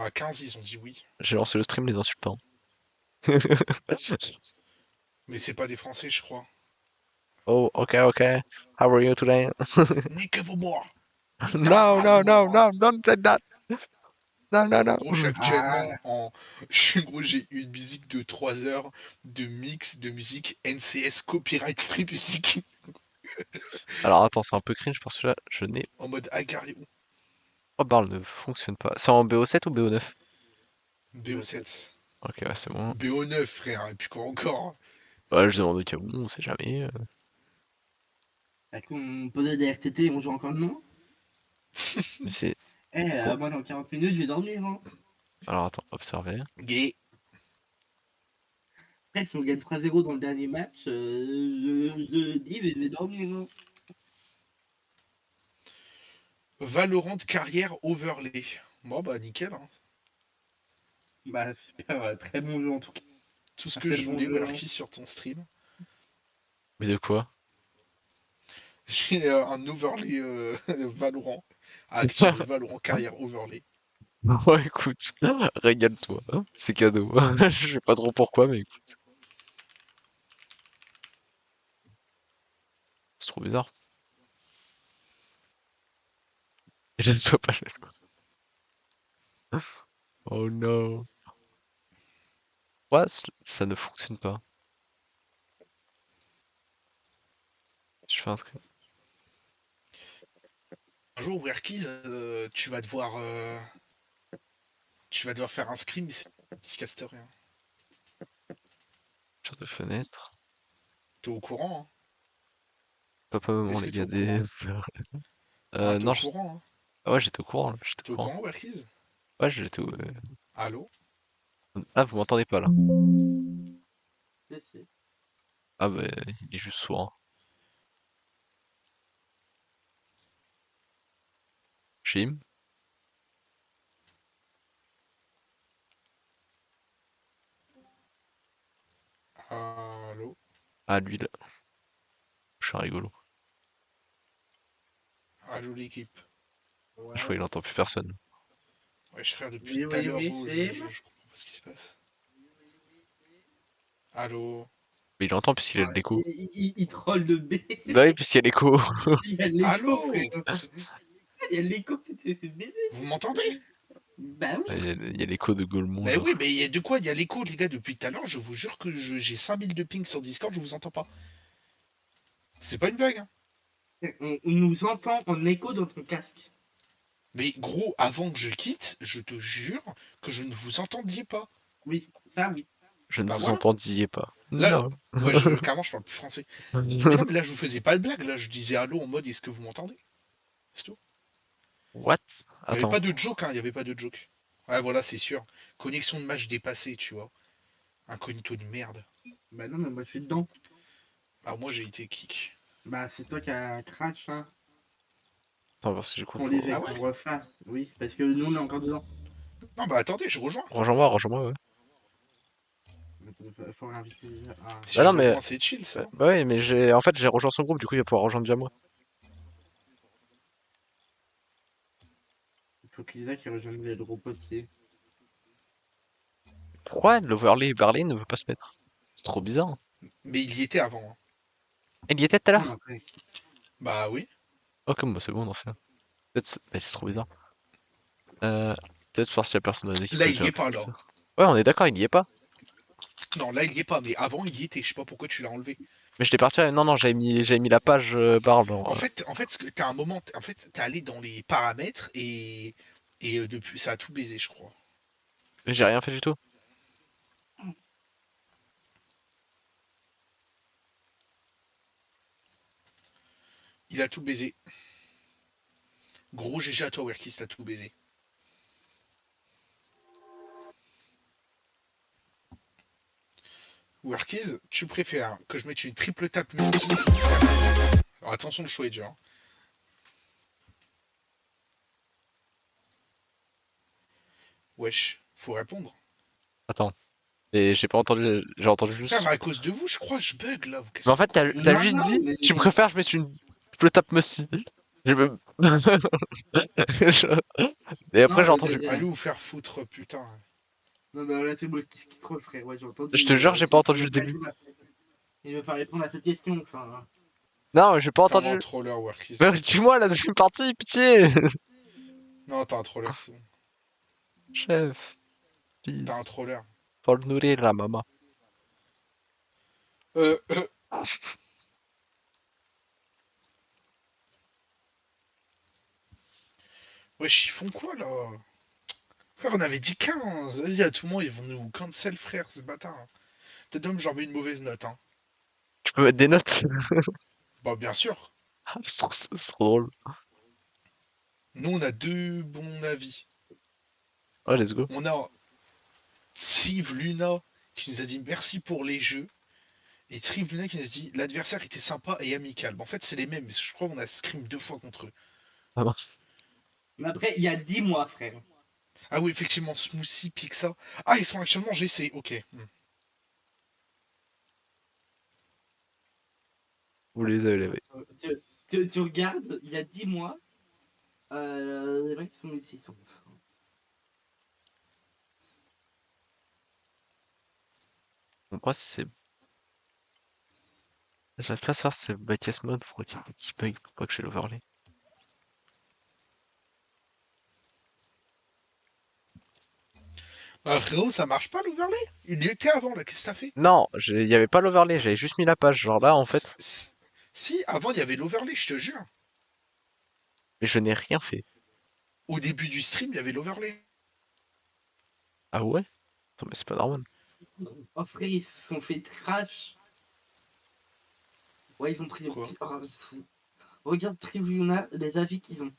À 15, ils ont dit oui. J'ai lancé le stream les insultants. Mais c'est pas des Français, je crois. Oh, okay. How are you today? Niquez-vous moi! No, no, no, Niquez-moi! no, don't say that. No, no, no. Gros, je suis Ah, actuellement en. Gros, j'ai une musique de 3 heures de mix de musique NCS Copyright Free Music Alors attends, c'est un peu cringe parce que là, je n'ai... en mode Agario. Oh, Barl ne fonctionne pas. C'est en BO7 ou BO9? BO7. Ok, ouais, c'est bon. BO9, frère, et puis quoi encore? Ouais, je demande au cas où, on sait jamais. à quoi on posait des RTT, on joue encore demain? Mais c'est... Oh. Moi dans 40 minutes, je vais dormir, hein. Alors attends, observer. Gay. Après, si on gagne 3-0 dans le dernier match, je dis, mais je vais dormir, hein. Valorant carrière overlay. Bon, bah, nickel, hein. Bah, super, très bon jeu en tout cas. Tout ce Un que très je bon voulais, jeu, hein. Werky, sur ton stream. J'ai un overlay Valorant. À activer Valorant carrière overlay. Ouais, écoute, régale-toi, hein, c'est cadeau. Je sais pas trop pourquoi, mais écoute, c'est trop bizarre. Je ne sois pas jaloux. Oh no. Quoi? Ça ne fonctionne pas. Je fais un screen. Un jour, Werky, tu vas devoir faire un screen, mais c'est qui caste rien. Sur de fenêtre. T'es au courant, hein? Papa, maman, Est-ce que les t'es gars au des... courant? Hein, t'es au Non, courant, hein? ah ouais, j'étais au courant, là, j'étais au T'es au courant. courant, Werky? Ouais, j'étais au... Allô? Ah, vous m'entendez pas, là. Si, si. Ah bah, il est juste sourd, hein. Jim? Allô? Ah, lui, là. Je suis un rigolo. Allô, l'équipe? Je crois Ouais. qu'il entend plus personne. Ouais, frère, depuis Oui, tout à oui, l'heure, oui, gros, Sim. je comprends pas ce qui se passe. Allô? Mais il entend puisqu'il a de Ah, l'écho. il troll de B. Bah oui, puisqu'il y a l'écho. Il y a l'écho, frère. Allô? Il y a l'écho que tu t'es fait baiser. Vous m'entendez? Bah Ah, oui. il y a l'écho de Gaulmont, Bah oui, genre. mais il y a de quoi? Il y a l'écho, les gars, depuis tout à l'heure, je vous jure que j'ai 5000 de ping sur Discord, je vous entends pas. C'est pas une blague, hein. On nous entend en écho dans ton casque. Mais gros, avant que je quitte, je te jure que je ne vous entendiez pas. Oui, ça oui. Je ne Bah vous voilà. entendiez pas. Là, Non. ouais, carrément, je parle plus français. Mais non, mais là, je vous faisais pas de blague. Là, je disais allô en mode est-ce que vous m'entendez? C'est tout. What? Il y avait Attends. pas de joke, hein, il y avait pas de joke. Ouais, voilà, c'est sûr. Connexion de match dépassée, tu vois. Incognito de merde. Bah non, mais moi je suis dedans. Ah, moi, j'ai été kick. Bah c'est toi qui a crash, hein. Attends, parce que j'ai Qu'on compris. les fait Ah ouais? qu'on refasse. Oui, parce que nous on est encore dedans. Non, bah attendez, je rejoins. Rejoins-moi, ouais. Faut réinviter. Ah, Si Bah je non, mais... rejoins, c'est chill, ça. Bah oui, mais j'ai... En fait, j'ai rejoint son groupe, du coup, il va pouvoir rejoindre via moi. il faut qu'Isa qui rejoigne le groupe aussi. Pourquoi l'overlay Berlin ne veut pas se mettre? C'est trop bizarre. Mais il y était avant, hein. Il y était tout à Non, mais l'heure? après. Bah oui. Ok, bah c'est bon dans ce cas. Peut-être... Bah, c'est trop bizarre. Euh... Peut-être voir si la personne dans les équipes Là, peut il y déjà est plus pas, plus là. tard. Ouais, on est d'accord, il y est pas. Non, là, il y est pas. Mais avant, il y était. Je sais pas pourquoi tu l'as enlevé. Mais je l'ai parti... Non, non, j'avais mis la page Barl En fait, t'as un moment. En fait, t'es allé dans les paramètres et depuis, ça a tout baisé, je crois. Mais j'ai rien fait du tout. Il a tout baisé. Gros GG à toi, Werkis, t'as tout baisé. Werkis, tu préfères que je mette une triple tape mystique. Alors attention, le choix est dur, hein. Wesh, faut répondre. Attends. Et j'ai pas entendu... J'ai entendu Frère, juste... à cause de vous, je crois, je bug là. Mais en Cassez vos fait, couilles. t'as Non, juste non, dit... mais. Tu préfères que je mette une... Je tape Messi. Je me... Et après Non, j'ai entendu. Allez vous faire foutre, putain. non, bah là, c'est moi qui troll, frère. Ouais, j'ai Je entendu. te jure, j'ai pas entendu Il le veut pas début. répondre il veut pas répondre à cette question. Enfin, Non, j'ai pas Vraiment un entendu. troller, Workies. Mais dis-moi la deuxième partie, pitié. Non, t'es un troller, c'est bon. Chef, T'es un please. troller. Faut le nourrir la maman. Euh, euh, wesh, ils font quoi, là? Frère, on avait dit 15. Vas-y, à tout moment, ils vont nous cancel, frère, ces bâtards. Peut-être même j'en mets une mauvaise note, hein. Tu peux mettre des notes. Bah, bien sûr. C'est trop drôle. Nous, on a deux bons avis. Ouais, let's go. On a Steve Luna qui nous a dit merci pour les jeux. Et Steve Luna qui nous a dit l'adversaire était sympa et amical. Bah, en fait, c'est les mêmes, mais je crois qu'on a scrim 2 fois contre eux. Ah mince. mais après, il y a 10 mois, frère. Ah oui, effectivement, Smoothie, Pixa. Ah, ils sont actuellement GC, ok. Vous les avez, oui. Tu regardes, il y a 10 mois, les mecs sont 1600. Bon, après, c'est. J'arrive pas à savoir si c'est Batias Mode pour qu'il bug pour pas que j'ai l'overlay. Ah, frérot, ça marche pas l'overlay? Il y était avant, là, qu'est-ce que t'as fait? Non, il y avait pas l'overlay, j'avais juste mis la page. Genre là, en fait, Si, avant, il y avait l'overlay, je te jure. mais je n'ai rien fait. Au début du stream, il y avait l'overlay. Ah ouais? Attends, mais c'est pas normal. Oh, frère, ils se sont fait trash. Ouais, ils ont pris. Quoi? Oh, regarde Tribuna, les avis qu'ils ont.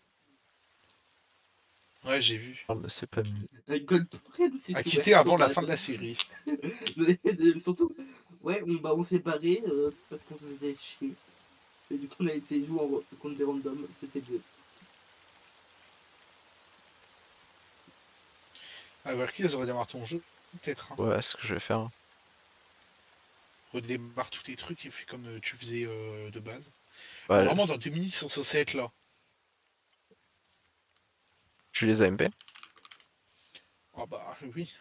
Ouais, j'ai vu. Oh, mais c'est pas mis. Godfred, c'est A sous quitté avant la Escobar. fin de la série. Surtout, ouais, on s'est barré parce qu'on se faisait chier. Et du coup, on a été jouer contre des randoms. C'était bien. Ah, Valkyrie, ils auraient démarré ton jeu, peut-être. Hein. Ouais, c'est ce que je vais faire. Redémarre tous tes trucs et fais comme tu faisais de base. Ouais, Normalement, dans 2 minutes, ils sont censés être là. tu les as MP? Ah bah oui.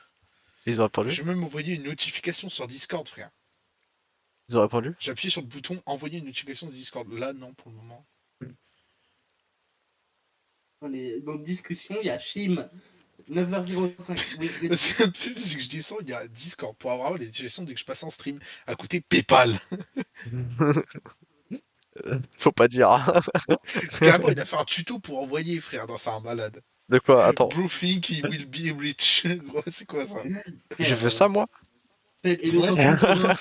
Ils ont répondu? J'ai même envoyé une notification sur Discord, frère. Ils ont répondu? J'ai appuyé sur le bouton envoyer une notification de Discord. Là, non, pour le moment. On est dans discussion, il y a Shim, 9h05. Oui, je l'ai dit. C'est un peu parce que je descends, il y a Discord pour avoir les notifications dès que je passe en stream. À côté PayPal. Faut pas dire. Carrément, il a fait un tuto pour envoyer, frère. Non, c'est un malade. De quoi? Attends. Bro think he will be rich. Gros, c'est quoi ça? J'ai Frère, fait ça, moi? et le Ouais. temps chinois.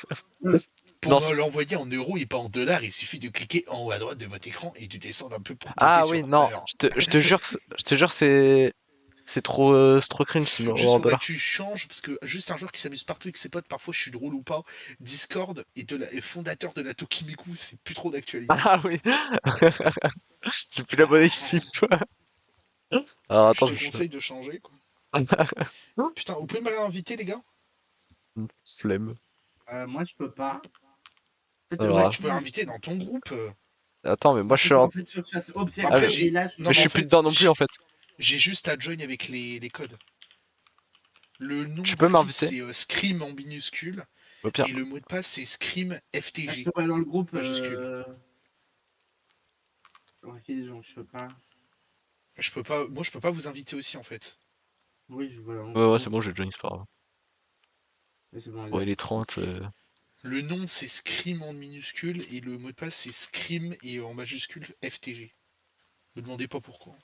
Non. Pour l'envoyer en euros et pas en dollars, il suffit de cliquer en haut à droite de votre écran et de descendre un peu pour cliquer Ah oui, sur non. heure. Je te jure, c'est trop cringe, sinon Juste en faudrait que dollars. tu changes, parce que juste un joueur qui s'amuse partout avec ses potes, parfois je suis drôle ou pas. Discord est fondateur de la Tokimiku, c'est plus trop d'actualité. Ah oui. C'est plus la bonne équipe. Alors Je attends, te je vais. conseille de changer, quoi. Putain, vous pouvez me réinviter, les gars? Flemme. Moi, je peux pas. En fait, Alors, Tu peux inviter dans ton groupe. attends, mais moi je suis en en. fait, je fasse En fait, Ah, observer et j'ai. là, Non, mais je mais en suis plus fait, dedans non plus en fait. j'ai juste à join avec les codes. Le nom Tu de peux Chris, m'inviter? c'est Scream en minuscule. Au pire. Et le mot de passe, c'est Scream je FTG, peux pas dans le groupe. majuscule. Ok, donc je peux pas. Je peux pas. Moi, je peux pas vous inviter aussi, en fait. Oui, je vois dans le Ouais, ouais, c'est groupe. bon, j'ai join, c'est pas grave. Mais c'est bon, Bon, là. il est 30. Le nom, c'est Scream en minuscule. Et le mot de passe, c'est Scream et en majuscule FTG. Me demandez pas pourquoi.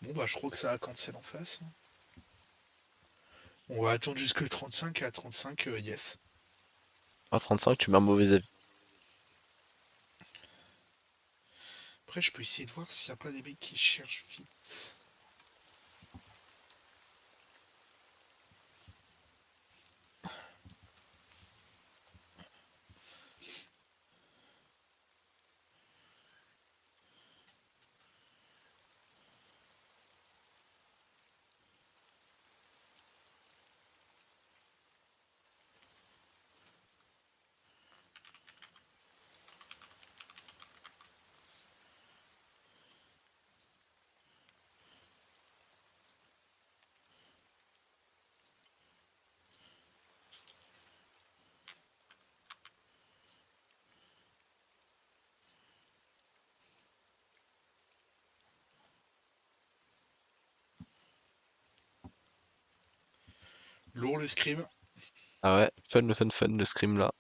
Bon, bah, je crois que ça a cancel en face. On va attendre jusque 35 et à 35, yes. À 35, tu mets un mauvais avis. Après, je peux essayer de voir s'il n'y a pas des mecs qui cherchent vite. Lourd le scrim. Ah ouais, fun, le scrim là.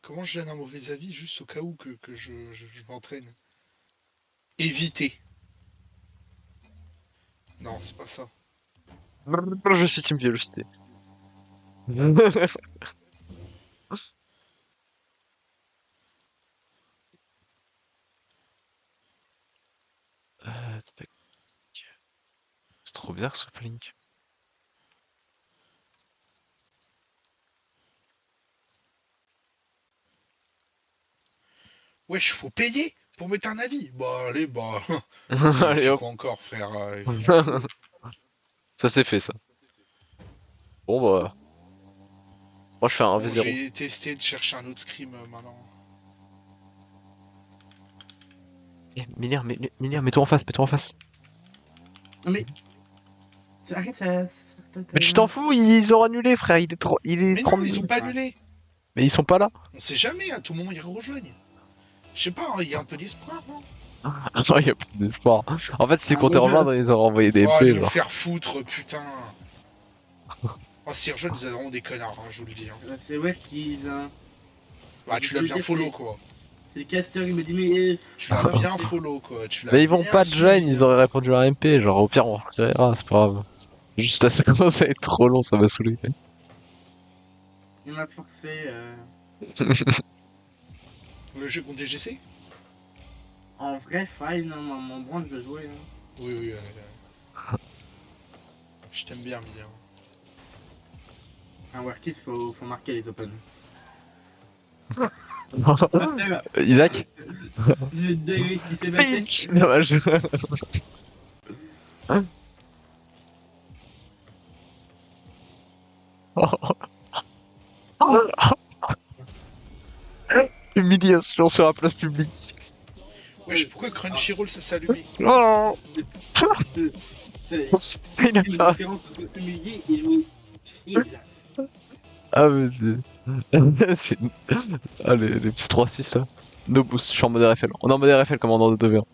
Comment je donne un mauvais avis juste au cas où que je m'entraîne. Éviter. Non, c'est pas ça. Je suis team vélocité. Tac. C'est trop bizarre ce Flink. Wesh, faut payer pour mettre un avis. Bah allez, bah. Et Allez puis hop. quoi encore, frère, je m'en fous. Ça c'est fait ça. Bon bah, moi je fais un Bon, je V0. vais tester de chercher un autre scrim maintenant. Eh, Miller, mets-toi en face, mets-toi en face. Non mais. Arrête, ça. Mais tu t'en fous, ils ont annulé frère, il est Mais non, 30 ils ont minutes. pas annulé. Mais ils sont pas là. On sait jamais, à tout moment ils rejoignent. Je sais pas, hein, il y a un peu d'espoir, non? Non, y a plus d'espoir. En fait, s'ils Ah, comptaient moi, rejoindre, ils auraient envoyé des Oh, MP allez vous genre. faire foutre, putain. Oh, s'ils rejoignent, vous êtes vraiment des connards, hein, je vous le dis. Hein. C'est vrai qu'il a. Bah, tu l'as bien follow, quoi. C'est le caster, il me dit, mais. Tu l'as bien follow, quoi. Tu l'as Mais ils vont bien pas de join, suivi. ils auraient répondu à MP. Genre, au pire, on retirera, c'est pas grave. Juste là, ça commence à être trop long, ça m'a saoulé. Il m'a forcé. Le jeu contre DGC? En vrai, fine, hein, mon brand, je jouais. Hein. Oui, oui, je t'aime bien, Mia. Un Warkiss, faut marquer les open. Isaac? J'ai dingue ce qui s'est passé. Pink. Dommage. Humiliation sur la place publique. Wesh, pourquoi Crunchyroll ça s'est allumé? Oh. C'est Il a une pas. différence entre humilié et jouer. Chier, là. Ah, mais c'est. Ah, les petits 3-6 là. No boost, je suis en mode RFL. On est en mode RFL comme on est en 2v1.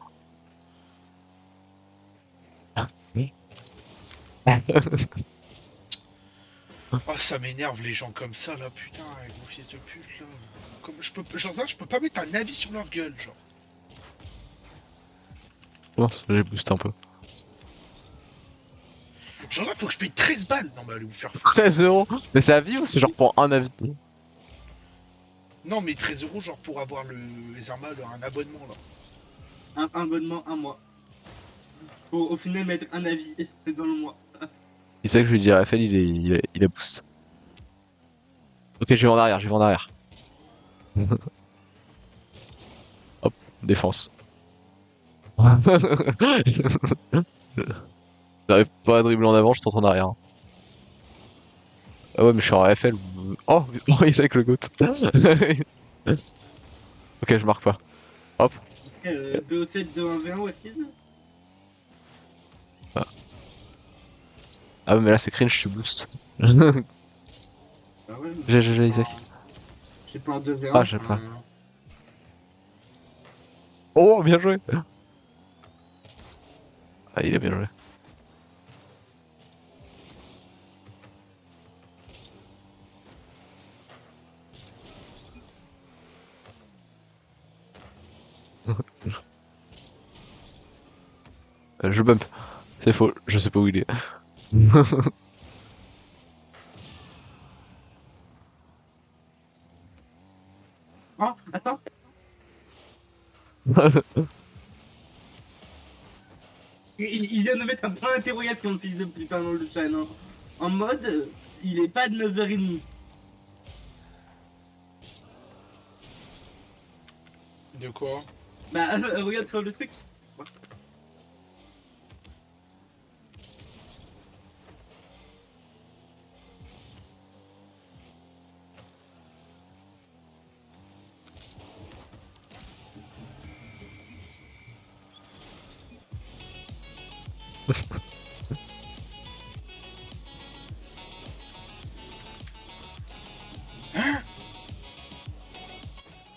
Oh, ça m'énerve les gens comme ça, là, putain, avec mon fils de pute, là. Comme, je peux pas mettre un avis sur leur gueule, genre. Non, j'ai boosté un peu. Genre là, faut que je paye 13 balles. Non, mais allez vous faire foutre. 13 euros. Mais c'est à vie ou c'est genre pour un avis? Non, mais 13 euros, genre pour avoir les armes, un abonnement, là. Un abonnement, un mois. Faut au final mettre un avis dans le mois. Il sait que je lui dis RFL, il a boost. Ok, je vais en arrière, je vais en arrière. Hop, défense. J'arrive pas à dribbler en avant, je tente en arrière. Ah ouais, mais je suis en RFL. Oh, oh il sait avec le goat. Ok, je marque pas. Hop. BO7 de 1v1 Warkiss. Ah ouais, mais là c'est cringe, tu boost. Ah ouais, J'ai Isaac. j'ai pas un 2v1. Ah, j'ai pas. Oh, bien joué. Ah, il a bien joué. Je bump. C'est faux, je sais pas où il est. Oh, attends. Il vient de mettre un point d'interrogation, le fils de putain, dans le chat, non. En mode, il est pas de 9h30. De quoi? Bah, regarde sur le truc.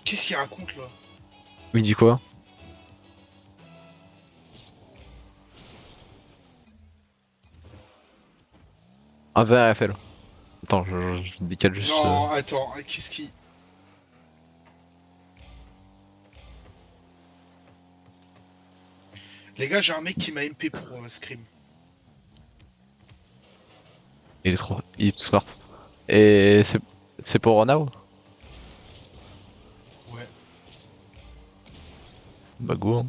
Qu'est-ce qu'il raconte, là? Il dit quoi? Un VRFL. Attends, je décale juste. Non, attends, qu'est-ce qui... Les gars, j'ai un mec qui m'a MP pour Scream. Il est tout smart. Et c'est pour now? Ouais. Bah go. Hein.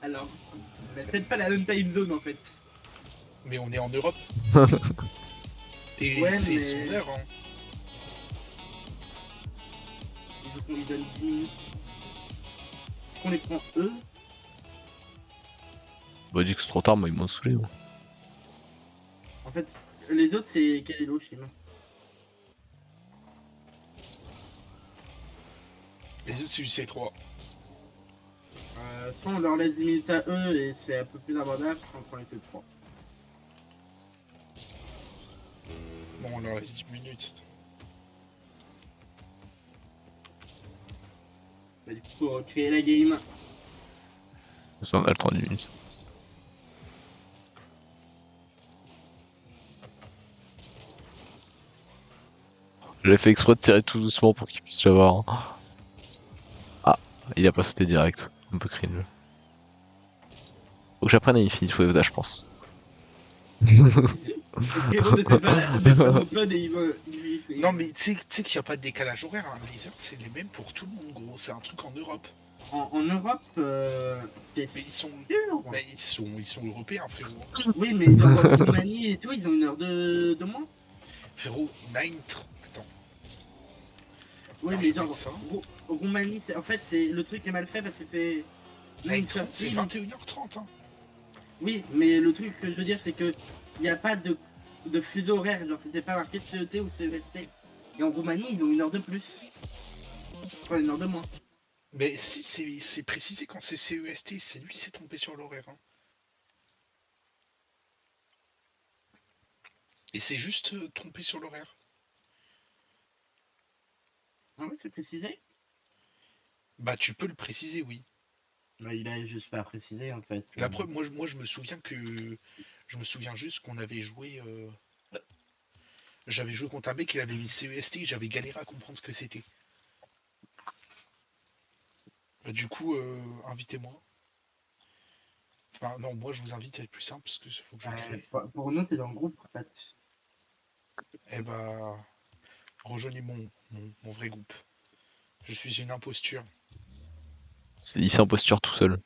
Alors, on a peut-être pas la même time zone en fait. Mais on est en Europe. Et Ouais, c'est mais son heure, hein. il faut qu'on lui donne 10 minutes. Qu'on les prend eux. Bah dis que c'est trop tard, moi ils m'ont saoulé. Moi. En fait, les autres c'est Kalelo chez nous. Les autres, c'est du C3. Soit on leur laisse 10 minutes à eux et c'est un peu plus abordable, soit on prend les T3. Bon, on leur laisse 10 minutes. Bah, du coup, faut créer la game. Ça on a le 30 minutes. J'avais fait exprès de tirer tout doucement pour qu'il puisse l'avoir. Hein. Ah, il a pas sauté direct. Un peu cringe. Faut que j'apprenne à Infinite Wave là, je pense. Le frérot ne sait pas mettre son mode et il veut. Non, mais tu sais qu'il n'y a pas de décalage horaire, hein. Les heures, c'est les mêmes pour tout le monde, gros. C'est un truc en Europe. En Europe, t'es Mais ils sont... sûr? Bah, ils sont européens, frérot. Oui, mais genre en Roumanie et tout, ils ont une heure de moins. Frérot, 9... Attends. Oui, Alors, mais je vais genre, mettre ça. Roumanie, en fait, c'est le truc est mal fait parce que c'est 9h30, c'est 9:30. 21h30, hein. Oui, mais le truc que je veux dire, c'est que il n'y a pas de fuseau horaire. Genre, c'était pas marqué CET ou CEST. Et en Roumanie, ils ont une heure de plus. Enfin, une heure de moins. Mais si, c'est précisé quand c'est CEST, c'est lui qui s'est trompé sur l'horaire, hein. Et c'est juste trompé sur l'horaire. Ah oui, c'est précisé? Bah, tu peux le préciser, oui. Bah, il a juste pas précisé en fait. La preuve, moi, je me souviens que... Je me souviens juste qu'on avait joué... J'avais joué contre un mec, il avait mis CEST, et j'avais galéré à comprendre ce que c'était. Bah, du coup, invitez-moi. Enfin, non, moi, je vous invite à être plus simple, parce que faut que je crée. Pour nous, t'es dans le groupe en fait. Eh bah... Rejoignez mon vrai groupe. Je suis une imposture. Il s'est en posture tout seul.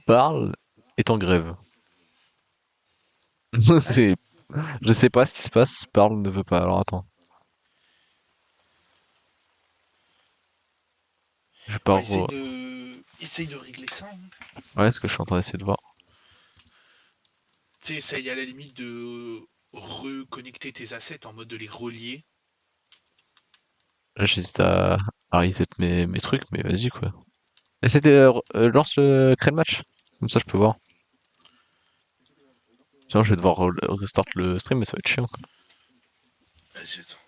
Parle est en grève. C'est... Je sais pas ce qui se passe, Parle ne veut pas, alors attends. Je Bon, pars... essaye de régler ça, hein. Ouais, ce que je suis en train d'essayer de voir. Tu sais, essaye à la limite de reconnecter tes assets en mode de les relier. Là, j'hésite à reset mes trucs, mais vas-y quoi. Et c'était... lance crée le match. Comme ça, je peux voir. Sinon, je vais devoir restart le stream, mais ça va être chiant. Quoi. Vas-y, attends.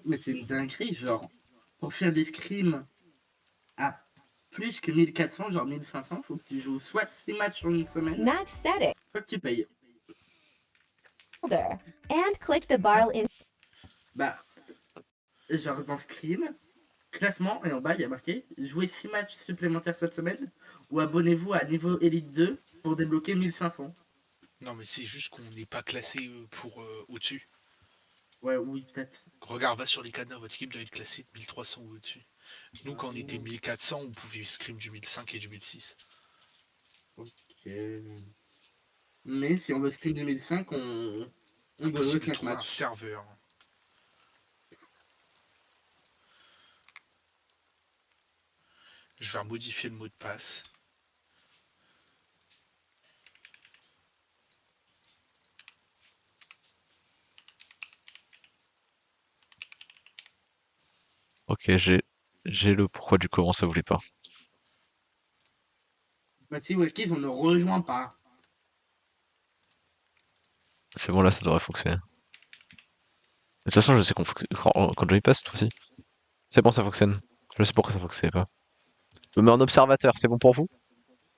Mais c'est une dinguerie, genre. Pour faire des scrims à plus que 1400, genre 1500, faut que tu joues soit 6 matchs en une semaine, Match setting soit que tu payes. folder and click the barrel in. Bah, genre dans Scrim, classement, et en bas il y a marqué jouez 6 matchs supplémentaires cette semaine ou abonnez-vous à niveau Elite 2 pour débloquer 1500. Non, mais c'est juste qu'on n'est pas classé pour au-dessus. Ouais, oui, peut-être. Regarde, va sur les cadenas, votre équipe doit être classée de 1300 ou au-dessus. Nous, quand on était 1400, on pouvait scrim du 1005 et du 1006. Ok. Mais si on veut Scrim 2005, on doit jouer Impossible de 5 trouver un matchs. serveur. Je vais modifier le mot de passe. Ok, j'ai le pourquoi du comment ça voulait pas. Bah si Wilkies, on ne rejoint pas. C'est bon, là, ça devrait fonctionner. De toute façon, je sais quand Johnny passe, toi aussi. C'est bon, ça fonctionne. Je sais pourquoi ça fonctionnait pas. Je me mets en observateur, c'est bon pour vous?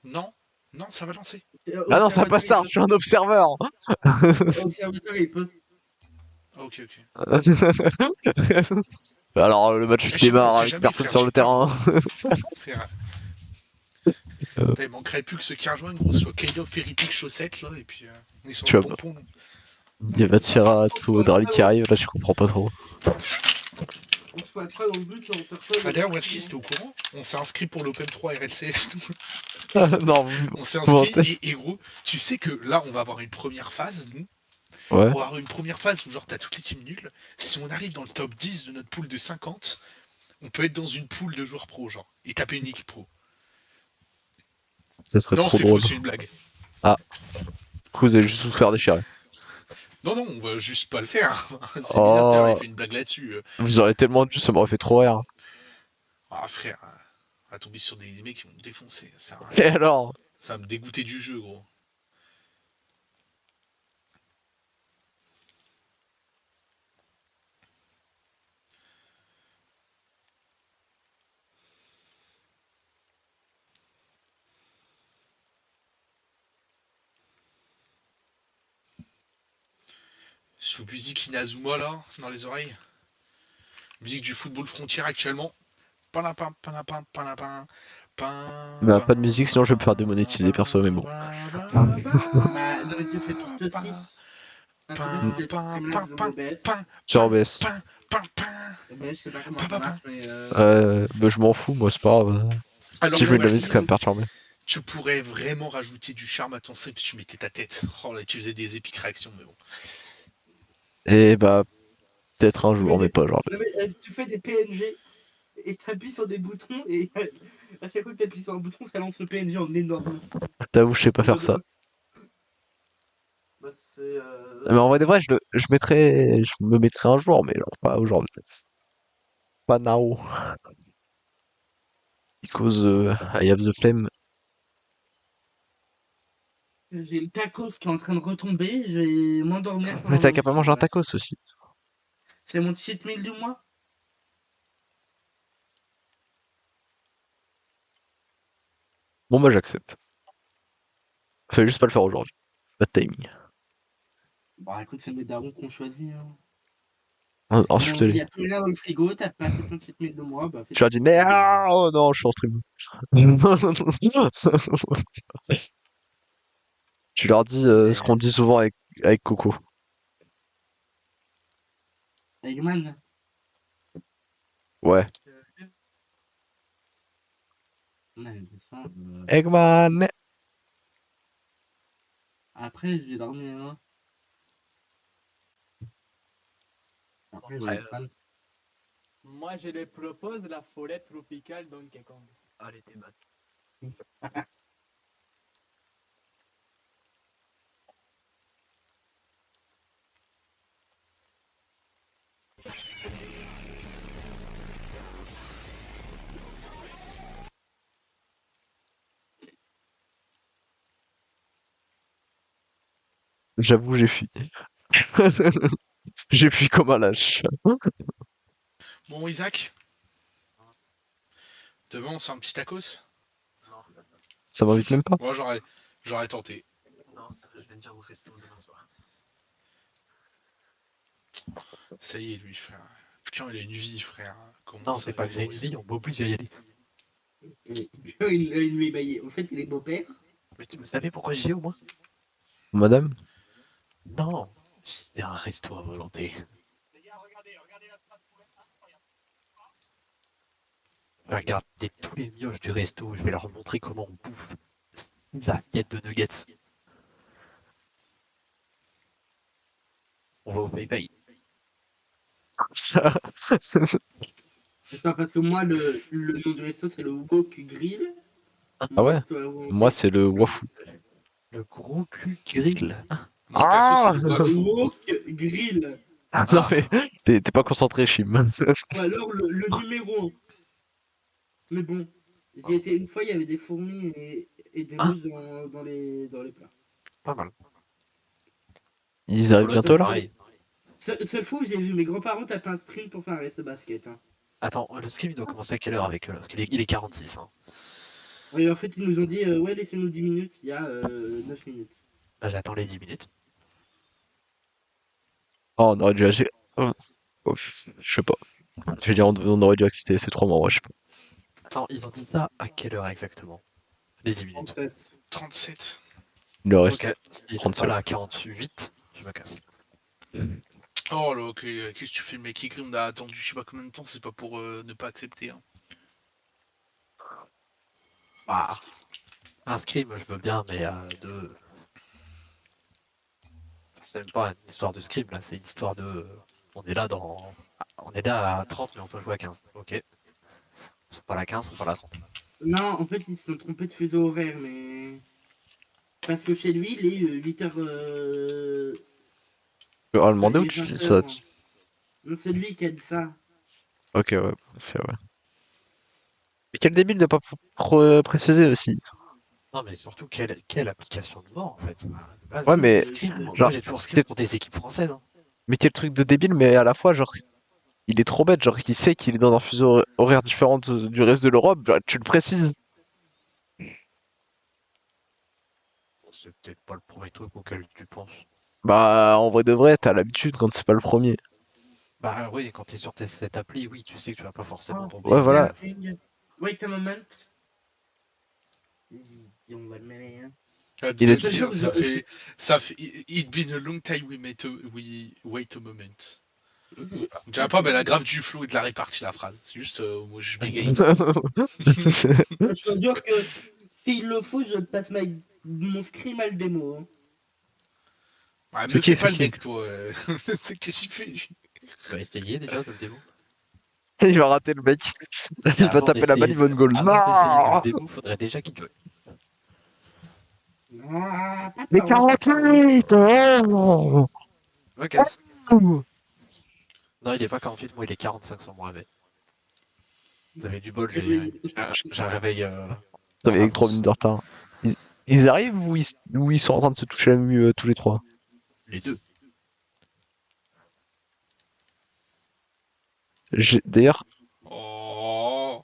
Non, non, ça va lancer. Ah non, ça Observateur, passe il tard, peut. je suis un observeur. Observateur, il peut. Ok, ok. Alors le match Je qui sais pas, on démarre sait avec jamais, personne frère, sur j'ai le peur, terrain. Putain, il manquerait plus que ceux qui rejoignent, gros, soit Kaido, Feripic, chaussettes, là, et puis on est sur Tu le vois, pompon. il y a Vatira, tout Drali qui arrive, là je comprends pas trop. On se met pas dans le but, on te Ah d'ailleurs, One Piece, t'es au courant? On s'est inscrit pour l'Open 3 RLCS. Non, On s'est vous inscrit mentez. et gros, tu sais que là, on va avoir une première phase, nous. Ouais. On va avoir une première phase où genre t'as toutes les teams nulles. Si on arrive dans le top 10 de notre pool de 50, on peut être dans une pool de joueurs pro, genre, et taper une équipe pro. Ça serait Non, trop c'est faux, drôle. c'est une blague. Ah, du coup, vous allez juste vous faire déchirer. Non, non, on va juste pas le faire. C'est bizarre, d'ailleurs, il Oh, fait une blague là-dessus. vous aurez tellement dû, ça m'aurait fait trop rire. Ah, frère, on va tomber sur des mecs qui vont me défoncer. Ça, Et alors? ça va me dégoûter du jeu, gros. Sous musique Inazuma, là, dans les oreilles. Musique du football frontière actuellement. Panapin, panapin, panapin. Bah, pas de musique, sinon je vais me faire démonétiser perso, mais bon. Bah, dans les c'est piste 6. Ah, je sais pas si t'as Streamlabs ou OBS. Sur OBS. OBS, je sais pas comment ça marche, mais Bah, je m'en fous, moi, c'est pas grave. Alors, Si je mets de la One musique, ça va Piece, me perturber. tu pourrais vraiment rajouter du charme à ton stream si tu mettais ta tête. Oh là, tu faisais des épiques réactions, mais bon. Et bah, peut-être un tu jour, mets mais des... pas aujourd'hui. non, mais, tu fais des PNG et t'appuies sur des boutons et à chaque fois que t'appuies sur un bouton, ça lance le PNG en énorme. T'avoue, je sais pas faire ça. Bah, c'est. Mais en vrai de vrai, je me mettrai un jour, mais genre pas aujourd'hui. Pas now. Because I have the flame. J'ai le tacos qui est en train de retomber, je vais m'endormir Mais pendant t'as le qu'à pas manger stream. un tacos aussi. C'est mon cheat meal du mois. Bon bah j'accepte. Fallait juste pas le faire aujourd'hui. Pas de timing. Bah écoute, c'est mes darons qu'on choisit. Hein. Je Bon, te il l'ai. n'y a plus rien dans le frigo, t'as pas fait ton cheat meal de mois, bah fais Tu ton as dit, cheat meal de mois. oh non, je suis en stream. Tu leur dis ce qu'on dit souvent avec Coco. Eggman. Ouais. Ouais, mais ça, Eggman. après, j'ai dormi. Hein. Après, j'ai fan. Moi, je les propose la forêt tropicale Donkey Kong. Allez, t'es bad. J'avoue, j'ai fui. J'ai fui comme un lâche. Bon, Isaac, demain on se fait un petit tacos. Non, Ça m'invite même pas. Moi, j'aurais tenté. non, je vais déjà au resto demain soir. Ça y est, lui, frère. Putain, il a une vie, frère. Comment Non, ça, c'est pas il que va j'ai au une resto vie, on m'oblige à y aller. Il lui baillait. Au fait, il est beau-père. Mais tu me savais pourquoi j'y ai au moins? Madame? Non, c'est un resto à volonté. Regardez tous les mioches du resto, je vais leur montrer comment on bouffe. La miette de nuggets. On va au PayPay. Ça- C'est pas parce que moi, le nom du resto, c'est le Wok Grill. Ah ouais? Resto à volonté. Moi, c'est le wafu. Le gros cul grill. Moi, perso, c'est Ah le Le wafou. Wok Grill. Non, mais t'es pas concentré, Chim. Ou alors le numéro 1. Mais bon, j'y étais une fois, il y avait des fourmis et des Ah. mouches dans les plats. Pas mal. Ils arrivent Voilà, bientôt là? pareil. C'est fou, j'ai vu mes grands-parents taper un sprint pour faire un reste basket. Hein. Attends, le scrim il doit commencer à quelle heure avec eux là? Parce qu'il est 46. Hein. Oui, en fait, ils nous ont dit, ouais, laissez-nous 10 minutes, il y a 9 minutes. Bah, j'attends les 10 minutes. Oh, on aurait dû agir. Je sais pas. Je vais dire, on aurait dû accepter ces 3 mois, ouais, je sais pas. Attends, ils ont dit ça à quelle heure exactement? Les 10 En minutes. fait. 37. Il leur reste Ok, ils sont 30 pas là secondes. à 48, je me casse. Oh là, ok, qu'est-ce que tu fais, le mec écrit, on a attendu je sais pas combien de temps, c'est pas pour ne pas accepter. Hein. Bah, un scrim, je veux bien, mais de. C'est même pas une histoire de scrim là, c'est une histoire de. On est là dans. On est là à 30, mais on peut jouer à 15. Ok. Ils sont pas là à 15, ils sont pas là à 30. Non, en fait, ils se sont trompés de fuseau horaire, mais. Parce que chez lui, il est 8h. Tu leur as demandé Il ou est tu dis 20 ça? heures. Non, c'est lui qui a dit ça. Ok, ouais, c'est vrai. Mais quel débile de pas préciser aussi. Non, mais surtout, quelle application de mort en fait. De base, Ouais, mais scrim, moi genre, j'ai toujours scrim quel, pour des équipes françaises. Hein. mais quel truc de débile, mais à la fois, genre, il est trop bête, genre, il sait qu'il est dans un fuseau horaire différent du reste de l'Europe, bah, tu le précises. Bon, c'est peut-être pas le premier truc auquel tu penses. Bah, en vrai de vrai, t'as l'habitude quand c'est pas le premier. Bah oui, quand t'es sur cette appli, oui, tu sais que tu vas pas forcément Oh, tomber. Ouais, il y a un voilà. ping. Wait a moment. Et on va le mêler, hein. Ah, Il a doit Je te dit. jure, dire, ça fait, it been a long time we wait a moment. On dirait pas, mais elle a grave du flow et de la répartie la phrase. C'est juste, moi je bégaye. Je te jure que s'il le faut, je passe mon scrim à le démo. Hein. Ouais, C'est me qui, fais c'est pas le qui? mec, toi. Qu'est-ce qu'il fait, lui? Tu vas essayer déjà de le démo. Il va rater le mec. Il va taper la balle, il va une goal. Avant d'essayer de le Non! démo, faudrait déjà qu'il joue. Ah, pas Mais tard, hein, pas tard, hein. 48! Oh! Me casse. Non, il est pas 48, moi il est 45 sur mon réveil. Vous avez du bol, j'ai un réveil. T'avais avec 3 avance. minutes de retard. Ils arrivent ou ils sont en train de se toucher la nuit tous les trois? Les deux. D'ailleurs, Oh,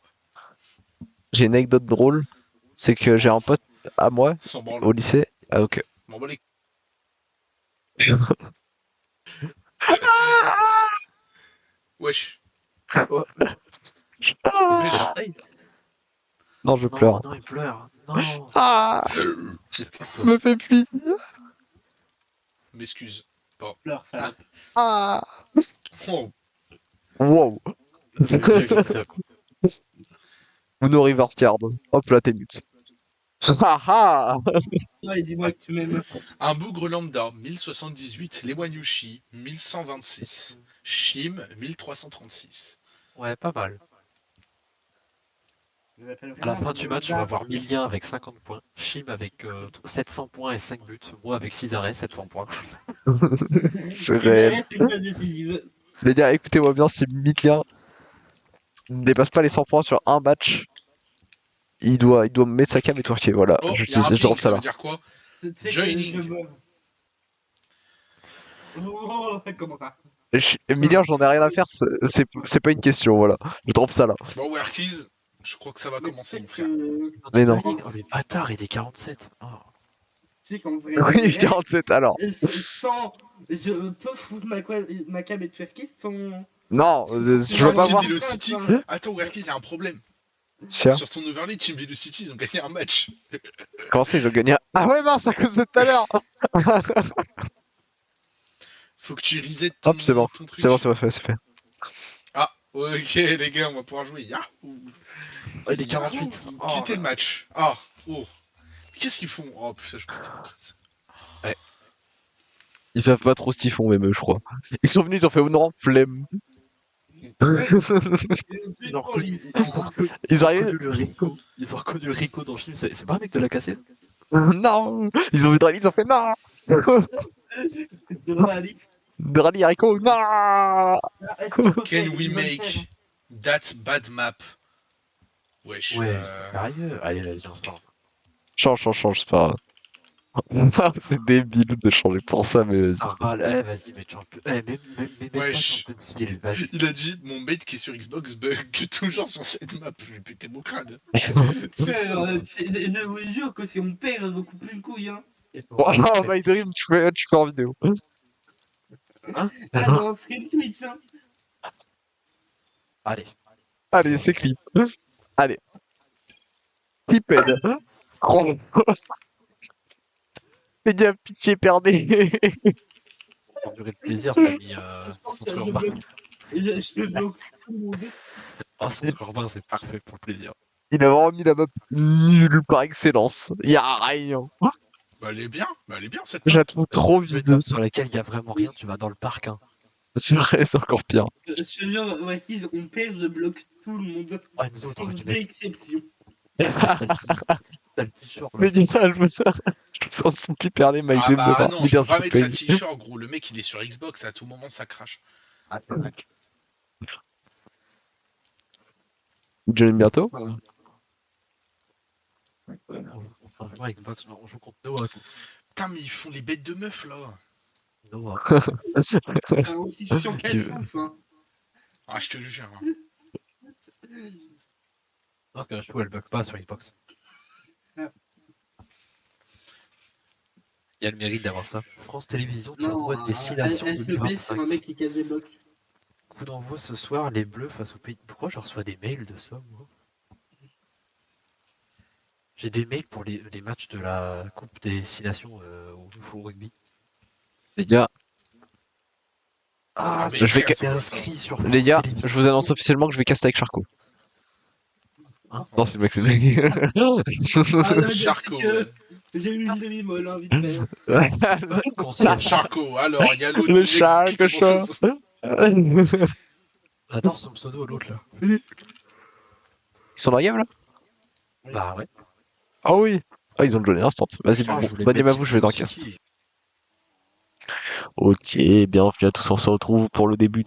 j'ai une anecdote drôle. C'est que j'ai un pote à moi s'en branle. au lycée. Ah, ok. M'en bats les. Wesh. Oh, Wesh. Non, je non, pleure. non, il pleure. Non. Ah! Excuse-toi. Me fait plaisir. M'excuse. Pleure, salope. Ah! Oh, Wow. C'est bien comme ça, quoi. Uno reverse card. Hop là, t'es mute. Ah ah! Ouais, dis-moi que tu m'aimes. un bougre lambda, 1078. Lewanyushi, 1126. Shim, 1336. Ouais, pas mal. Je m'appelle À la vraiment fin du match, on va Lambda. voir Milien avec 50 points, Shim avec 700 points et 5 buts, moi avec 6 arrêts, 700 points. C'est réel. C'est une phase décisive. Les gars, écoutez-moi bien, si Midlien ne dépasse pas les 100 points sur un match, il doit mettre sa cam et twerker. Voilà, Oh, je, il y a un je ping, drop ça ça veut là. dire quoi? C'est Joining. que je meurs. Oh, comment ça? Midlien, j'en ai rien à faire, c'est pas une question, voilà. Je drop ça là. Bon, Werkiz, je crois que ça va Mais commencer, tu mon sais frère. que... Mais non. Oh, mais bâtard, il est 47. Oh. Tu sais qu'en vrai, Oui, 47 alors. sans... Je peux foutre ma cam et twerker sans... Non, je veux pas Team voir. Velocity. Hein. Attends, Werkiz, il y a un problème. Tiens, Sur ton overlay, Team Velocity, ils ont gagné un match. comment c'est, je gagne. Ah ouais, mince, à cause de tout à l'heure. Faut que tu reset ton, Hop, c'est bon. ton truc. C'est bon, c'est fait, c'est fait. Ah, ok, les gars, on va pouvoir jouer. Yahoo! Oh, il est 48. Oh, Quittez le match. Ah, oh. Qu'est-ce qu'ils font? Oh putain, je putain. Ils savent pas trop ce qu'ils font, même eux, je crois. Ils sont venus, ils ont fait, oh non, flemme. Ils ont reconnu, Ils arrivent. le Rico. Ils ont reconnu le Rico dans le film. C'est pas un mec de la cassette? Non. Ils ont vu Drali, ils ont fait non. De rallye. Drali, Rico, non. Ah, est-ce qu'on peut Can faire- we ils veulent make faire- that bad map? Wesh. Ouais, sérieux? Allez, vas-y, on change. Change, c'est pas grave. C'est débile de changer pour ça, mais vas-y. Ah, bah, vas-y, mets champion. Mets pas Wesh. Championsville, vas-y. Il a dit mon mate qui est sur Xbox bug toujours sur cette map. Je vais péter mon crâne. Je vous jure que si on perd, on coupe plus le couille. Hein. Oh non, My Dream, tu fais en vidéo. Ah, dans stream Twitch. Hein. Allez. Allez, c'est clip. Allez. Cliped. Oh. Les gars, pitié, perdez. Pour durer le plaisir, t'as mis centre urbain. Je bloque tout le monde. Ah, centre urbain, c'est parfait pour le plaisir. Il a vraiment mis la map nulle par excellence. Y'a rien. Bah elle est bien, cette Je map. la trouve trop Une vide. map sur laquelle il y a vraiment rien, tu vas dans le parc. Hein. C'est vrai, c'est encore pire. Je te jure, Wakil, on perd, je bloque tout le monde. Ah, Enzo, Sans t'aurais dû mettre exception. t'as le t-shirt. Mais dis ça, je me sens stupide, perdez My Ah Dream bah de non, je peux pas mettre sa t-shirt gros, le mec il est sur Xbox, à tout moment ça crache. Ah, Johnny bientôt. on joue avec Xbox, on joue contre Noah. Putain mais ils font les bêtes de meufs là. Noah. Ah, aussi chiant qu'elle fouf. Hein. Ah je te jure. Hein. Non, parce que la show elle bug pas sur Xbox. Il y a le mérite d'avoir ça. France Télévisions qui Non, envoie Destination elle se met sur un 2025. mec qui casse des blocs. Coup d'envoi ce soir, les Bleus face au pays. Pourquoi je reçois des mails de ça, moi? J'ai des mails pour les matchs de la Coupe des Six Nations au rugby. Les gars, Ah, mais je vais frère, C'est inscrit sur France les gars, Télévisions. je vous annonce officiellement que je vais caster avec Charcot. Hein Non, c'est mec, c'est blague. Ah, là, Charcot. c'est que Ouais. j'ai eu une demi-molle, hein, vite fait. Conseil. Charcot, alors il y a l'autre Le mec chat, qui le commence chat. à- J'adore son pseudo, l'autre là. Ils sont dans la game là? Bah ouais. Ah oui. Ah, ils ont le Johnny Instant. Vas-y, Ah, bon, je voulais bonne game à mettre vous, je vais dans le aussi. cast. Ok, bienvenue à tous, on se retrouve pour le début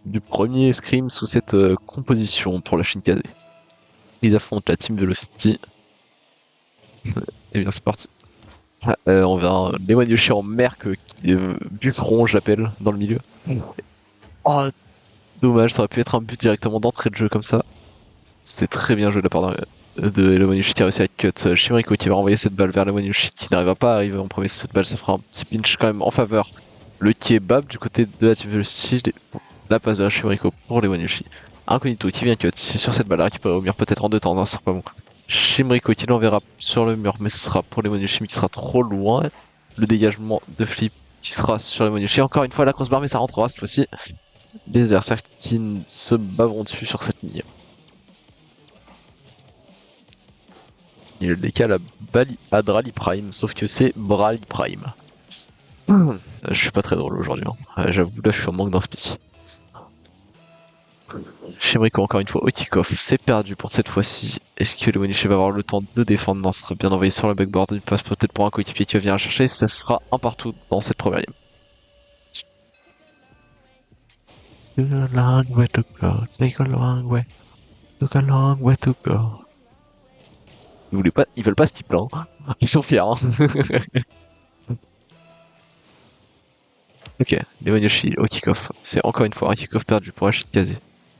du premier scrim sous cette composition pour la Shinkazé. Ils affrontent la Team Velocity. Et bien c'est parti. On verra Lewan Yoshi en merc qui buteron, je l'appelle, dans le milieu. Oh, dommage, ça aurait pu être un but directement d'entrée de jeu comme ça. C'était très bien joué de la part de Lewan Yoshi qui a réussi à cut Shimriko qui va renvoyer cette balle vers Lewan Yoshi qui n'arrivera pas à arriver en premier sur cette balle. Ça fera un petit pinch quand même en faveur. Le kebab du côté de la Team Velocity. La passe de Shimriko pour Lewan Yoshi. Incognito qui vient cut ici sur cette balle récupérée au mur peut-être en deux temps, non, c'est pas bon. Shimriko qui l'enverra sur le mur, mais ce sera pour Lewan Yoshi qui sera trop loin. Le dégagement de Flip qui sera sur Lewan Yoshi. Encore une fois la crossbar, mais ça rentrera cette fois-ci. Les adversaires qui se baveront dessus sur cette ligne. Il le décale à Adrali Prime, sauf que c'est Brali Prime. Je suis pas très drôle aujourd'hui, hein. J'avoue, là je suis en manque d'inspi. Shimriko encore une fois, Otikov, c'est perdu pour cette fois-ci. Est-ce que le Wanishi va avoir le temps de défendre? Non, ce sera bien envoyé sur le backboard. Il passe peut-être pour un coéquipier qui va venir la chercher. Ça fera un partout dans cette première game. Take a long way to go, take a long way, take a long way to go. Ils veulent pas ce type là, hein. Ils sont fiers, hein. Ok, Lewan Yoshi au kick-off. C'est encore une fois un kick-off perdu pour Ashikaze.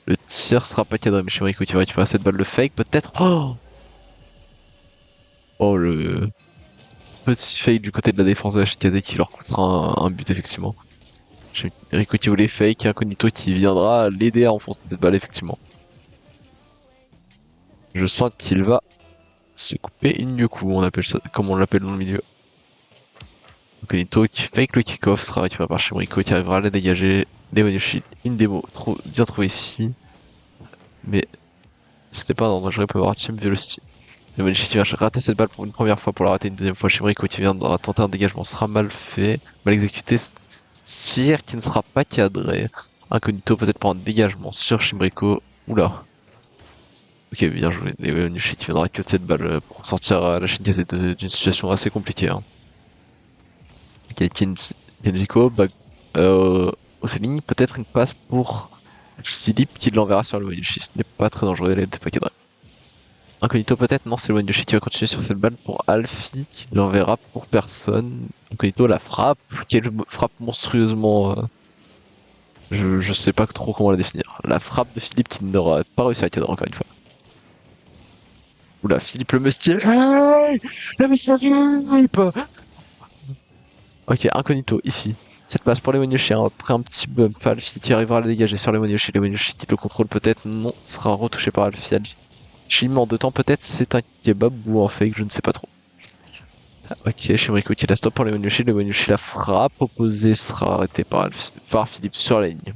Le tir sera pas cadré, mais Shimriko qui va récupérer cette balle de fake, peut-être. Oh, le petit fake du côté de la défense de Ashikaze qui leur coûtera un but, effectivement. Shimriko qui voulait fake, Incognito qui viendra l'aider à enfoncer cette balle, effectivement. Je sens qu'il va se couper Inyoku, on appelle ça, comme on l'appelle dans le milieu. Incognito qui fake le kick-off sera récupéré par Shimriko qui arrivera à la dégager. Lewan Yoshi, Indemo, bien trouvé ici. Mais c'était pas un dangereux pour avoir Team Velocity. Lewan Yoshi qui va rater cette balle pour une première fois pour la rater une deuxième fois. Shimriko qui viendra tenter un dégagement sera mal fait, mal exécuté. Tir qui ne sera pas cadré. Incognito peut-être pour un dégagement sur Shimriko. Oula. Ok, bien joué. Lewan Yoshi qui viendra cut cette balle pour sortir la Shinkazé d'une situation assez compliquée. Hein. Ok, Kenziko, Oceling, peut-être une passe pour Philippe qui l'enverra sur le Yoshi. Ce n'est pas très dangereux, elle n'était pas cadrée. Incognito peut-être, non, c'est Wenyoshi qui va continuer sur cette balle pour Alfie qui ne l'enverra pour personne. Incognito la frappe, quelle frappe monstrueusement. Je sais pas trop comment la définir. La frappe de Philippe qui n'aura pas réussi à cadrer encore une fois. Oula, Philippe le Mustier. Hey la mission Philippe. Ok, Incognito ici. Cette passe pour les Wenyoshi, hein, après un petit bump, Alfie qui arrivera à le dégager sur les Wenyoshi. Les Wenyoshi qui le contrôle peut-être, non, sera retouché par Alfie. Chim en 2 temps peut-être, c'est un kebab ou un fake, je ne sais pas trop. Ok, Shimriko qui la stop pour les Wenyoshi. Le Wenyoshi la frappe opposée sera arrêté par Philippe sur la ligne.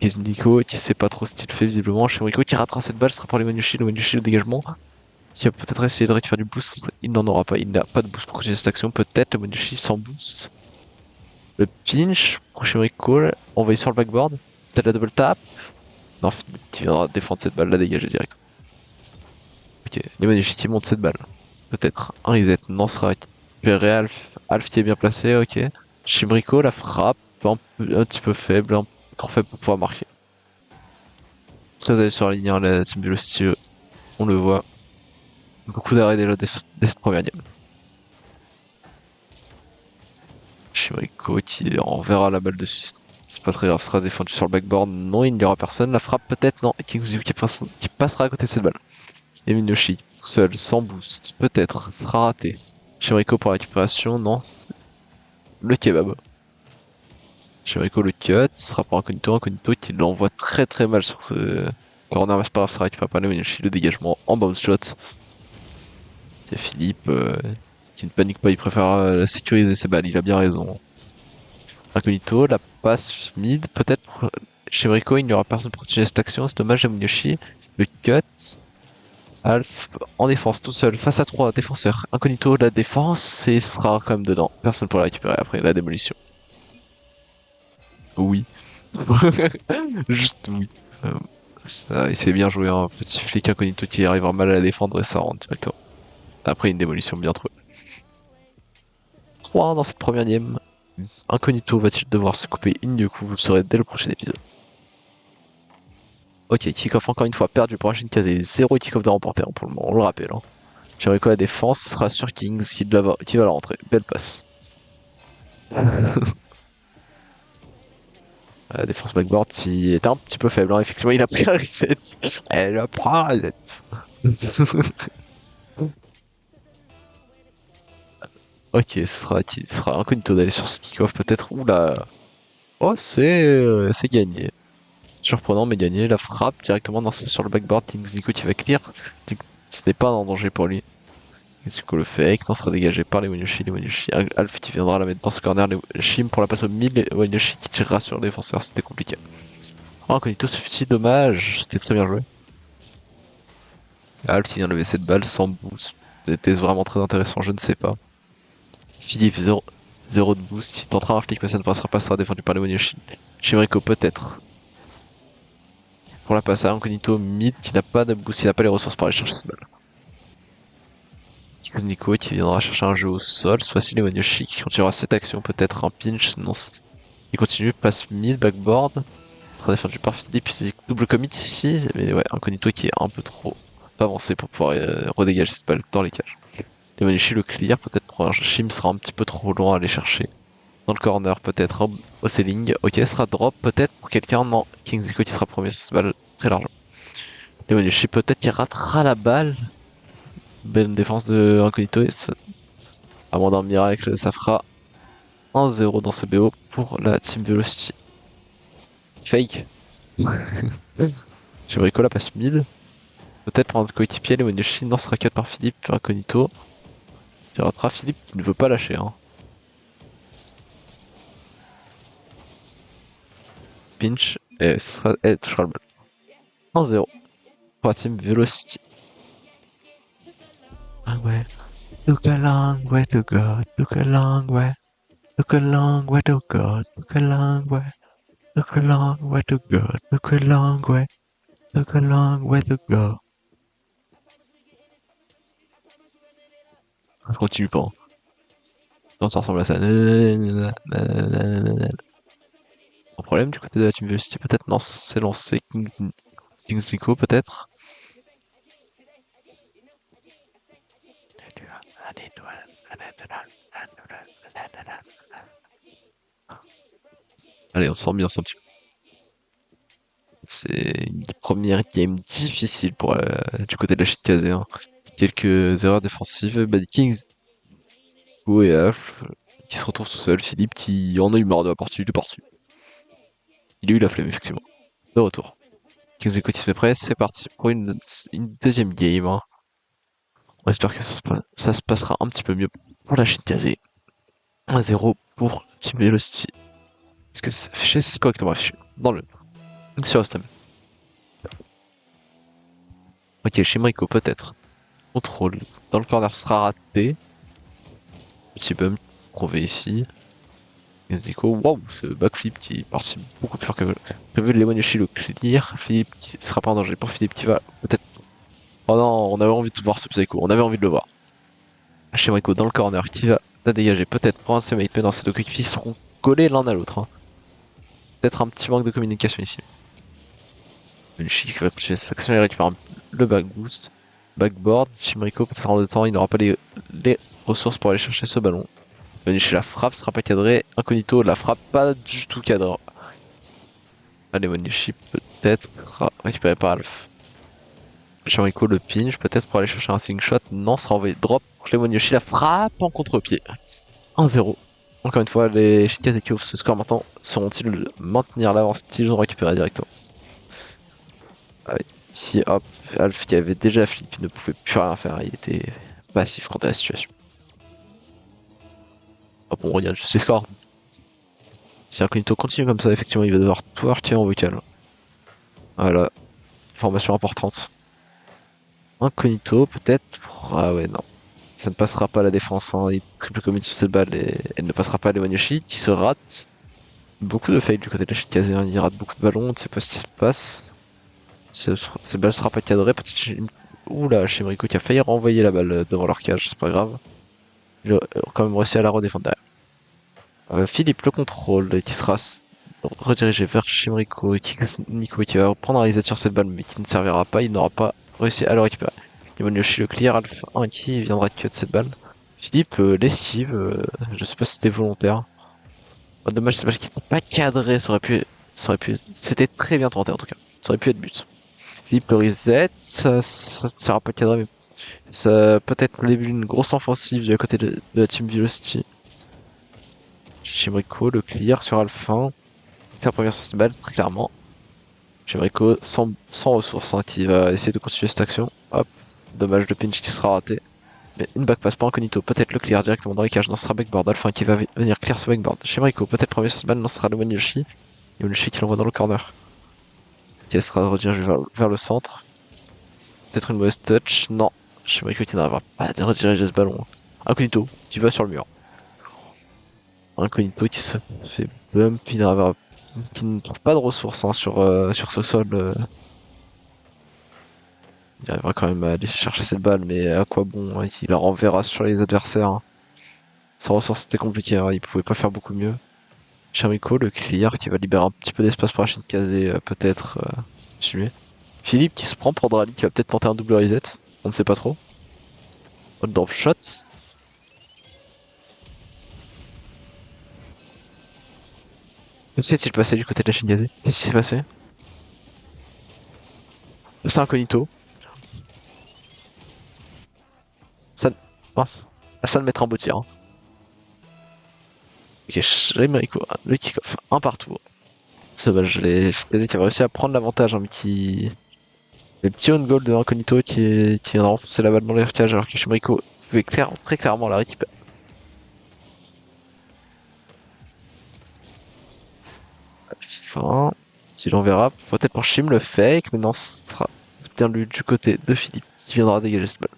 Nico qui sait pas trop ce qu'il fait visiblement. Shimriko qui ratera cette balle sera pour les Wenyoshi. Le Wenyoshi le dégagement. Qui va peut-être essayer de récupérer du boost. Il n'en aura pas. Il n'a pas de boost pour continuer cette action. Peut-être le Wenyoshi sans boost. Le pinch pour Shimriko. Envoyé sur le backboard. Peut-être la double tap. Non, Philippe qui viendra défendre cette balle, la dégager direct. Ok, les Wenyoshi qui montent cette balle. Peut-être un reset, non, sera récupéré. Alf qui est bien placé, ok. Shimriko la frappe, un petit peu faible, un peu trop faible pour pouvoir marquer. Très allé sur la ligne, hein, la team Velocity, on le voit. Beaucoup d'arrêts déjà dès cette première game. Shimriko qui enverra la balle dessus. C'est pas très grave, sera défendu sur le backboard. Non, il n'y aura personne. La frappe peut-être, non. Kingsley qui passera à côté de cette balle. Et Minoshi, tout seul, sans boost, peut-être, sera raté. Shimriko pour la récupération, non. Le kebab. Shimriko le cut, sera pour Incognito qui l'envoie très très mal sur ce corner, mais c'est pas grave, ça récupère pas le Minoshi, le dégagement en bounce shot. Il y a Philippe qui ne panique pas, il préfère sécuriser ses balles, il a bien raison. Incognito, la passe mid, peut-être pour Shimriko, il n'y aura personne pour continuer cette action, c'est dommage à Minoshi. Le cut. Alf en défense tout seul face à 3 défenseurs. Incognito la défense et sera quand même dedans. Personne pour la récupérer après la démolition. Oui. Juste oui. C'est bien joué, un petit flic Incognito qui arrivera mal à la défendre et ça rentre directement. Après une démolition bien trouvée. 3 dans cette première game. Incognito va-t-il devoir se couper une coup, vous le saurez dès le prochain épisode. Ok, kick-off encore une fois perdu pour Shinkaze, 0 kick-off de remporté hein, pour le moment, on le rappelle. Hein. Jericho la défense sera sur Kings qui va la rentrer. Belle passe. La défense backboard qui était un petit peu faible. Hein. Effectivement, il a pris un reset. Elle a pris un reset. Ok, ce sera Incognito d'aller sur ce kick-off peut-être. Oula. Oh, c'est gagné. Surprenant, mais gagné. La frappe directement sur le backboard. Kings Nico qui va clear. Ce n'est pas un danger pour lui. C'est que le fake, non, sera dégagé par les Wenyoshi. Alf qui viendra la mettre dans ce corner. Les Shim pour la passe au mid. Les Wenyoshi qui tirera sur le défenseur. C'était compliqué. Oh, Incognito, c'est dommage. C'était très bien joué. Alf qui vient lever cette balle sans boost. C'était vraiment très intéressant, je ne sais pas. Philippe, 0 de boost. Il tentera un flic, mais ça ne passera pas. Sera défendu par les Wenyoshi. Shimriko peut-être. Pour la passe à Incognito mid qui n'a pas de boost. Il n'a pas les ressources pour aller chercher cette balle. Nico qui viendra chercher un jeu au sol, cette fois-ci les Wenyoshi qui continuera cette action, peut-être un pinch, non, il continue, passe mid, backboard, sera défendu par Philippe, double commit ici, mais ouais, Incognito qui est un peu trop avancé pour pouvoir redégager cette balle dans les cages. Les Wenyoshi le clear, peut-être pour un Shim sera un petit peu trop loin à aller chercher. Dans le corner, peut-être au ceiling, ok, sera drop, peut-être pour quelqu'un, non, Kings Nico qui sera premier sur cette balle, très large. Les Wenyoshi peut-être qui ratera la balle. Belle défense de Incognito et à moins d'un miracle, ça fera 1-0 dans ce BO pour la Team Velocity. Fake. Shimriko la passe mid. Peut-être pour un coéquipier, les Wenyoshi non sera cut par Philippe, Incognito. Qui ratera Philippe qui ne veut pas lâcher. Hein. Pinch et elle touchera le ball. 1-0 pour la Team Velocity. Ah ouais. Took a long way to go, took a long way. Took a long way to go, took a long way. Took a long way to go, took a long way. Took a long way to go. Ça continue pas. Hein. Non, ça ressemble à ça. Un problème du côté de la Team Velocity peut-être. Non, c'est lancé. Kings Nico peut-être. Allez, on s'ambiance un petit peu. C'est une première game difficile pour du côté de la Shinkaze. Hein. Quelques erreurs défensives. Bad Kings, Go et Alf qui se retrouvent tout seul. Philippe qui en a eu marre de la partie, il est parti. Il a eu la flemme, effectivement. De retour. Kings et Coty se met prêt, c'est parti pour une deuxième game. Hein. On espère que ça se passera un petit peu mieux pour la Shinkaze. 1-0 pour Team Velocity. Est-ce que c'est affiché? C'est correctement affiché. Dans le. Sur Ostam. Ok, chez Mariko peut-être. Contrôle. Dans le corner sera raté. Petit bump trouvé ici. Nico, waouh, ce backflip qui participe beaucoup plus fort que prévu. Lemon Yoshi le clear. Philippe qui sera pas en danger pour Philippe qui va peut-être. Oh non, on avait envie de voir ce Psycho, on avait envie de le voir. Chez Mariko dans le corner qui va la dégager. Peut-être prendre ses mates, mais dans ces deux coéquipiers seront collés l'un à l'autre. Hein. Peut-être un petit manque de communication ici. Yoshi qui va continuer sa action et récupérer le back boost. Backboard, Chimrico peut-être en deux temps, il n'aura pas les ressources pour aller chercher ce ballon. Venishi la frappe, sera pas cadré. Incognito la frappe pas du tout cadré. Allez, Venishi peut-être sera récupéré par Alf. Chimrico le pinch, peut-être pour aller chercher un slingshot. Non, sera envoyé drop. Clément Yoshi la frappe en contre-pied. 1-0. Encore une fois, les Shinkaze qui ouvrent ce score maintenant sauront-ils maintenir l'avance s'ils ont récupéré directement. Allez. Ici, hop, Alf qui avait déjà flip, il ne pouvait plus rien faire, il était passif quant à la situation. Hop, on regarde juste les scores. Si Incognito continue comme ça, effectivement, il va devoir tout retirer en vocal. Voilà, information importante. Incognito, peut-être. Ah ouais, non. Ça ne passera pas la défense, hein. Il triple commit sur cette balle et elle ne passera pas à Lemon Yoshi qui se rate. Beaucoup de fails du côté de la Shinkaze, hein. Il rate beaucoup de ballons, on ne sait pas ce qui se passe. Cette balle sera pas cadrée, peut-être. Oula, Chimrico qui a failli renvoyer la balle devant leur cage, c'est pas grave. Il a quand même réussi à la redéfendre derrière. Philippe, le contrôle, qui sera redirigé vers Chimrico et Nico qui va prendre un reset sur cette balle, mais qui ne servira pas, il n'aura pas réussi à le récupérer. Lemon Yoshi le clear, Alpha 1 qui viendra cut cette balle. Philippe, l'esquive, je sais pas si c'était volontaire. Oh, dommage, cette balle qui n'était pas cadrée, c'était très bien tenté en tout cas. Ça aurait pu être but. Philippe le reset, ça ne sera pas cadré, mais ça peut être le début d'une grosse offensive du côté de la team Velocity. Chimrico le clear sur Alpha. C'est la première sur cette balle, très clairement. Chimrico sans ressources, hein, qui va essayer de continuer cette action. Hop, dommage le pinch qui sera raté. Mais une backpass pas Incognito, peut-être le clear directement dans les cages, non ce sera backboard. Alpha qui va venir clear ce backboard. Chimrico, peut-être premier sur cette balle, non ce sera le Yoshi. Yoshi qui l'envoie dans le corner. Qui sera redirigé vers le centre. Peut-être une mauvaise touch, non. Chimrico qui n'arrivera pas à rediriger ce ballon. Incognito qui va sur le mur. Incognito qui se fait bump, qui ne trouve pas de ressources hein, sur ce sol. Il arrivera quand même à aller chercher cette balle, mais à quoi bon hein, il la renverra sur les adversaires. Hein. Sans ressources c'était compliqué, hein, il pouvait pas faire beaucoup mieux. Chimrico le clear qui va libérer un petit peu d'espace pour la Shinkaze peut-être tuer. Philippe qui se prend pour Drali qui va peut-être tenter un double reset, on ne sait pas trop. Hot drop shot. Que s'est-il passé du côté de la Shinkaze? Qu'est-ce qui s'est passé? C'est Incognito. Ça... Mince. Ça le mettra en beau tir. Hein. Ok, Chimrico, le kick-off. Un partout. C'est dommage, les Shinkaze qui avaient réussi à prendre l'avantage, hein, mais qui... Le petit on goal de Incognito qui vient de renforcer la balle dans les cages alors que Chimrico pouvait très clairement la récupérer. Enfin, tu l'enverras, peut-être pour Chim le fake, mais non, ce sera bien lui du côté de Philippe qui viendra dégager cette balle.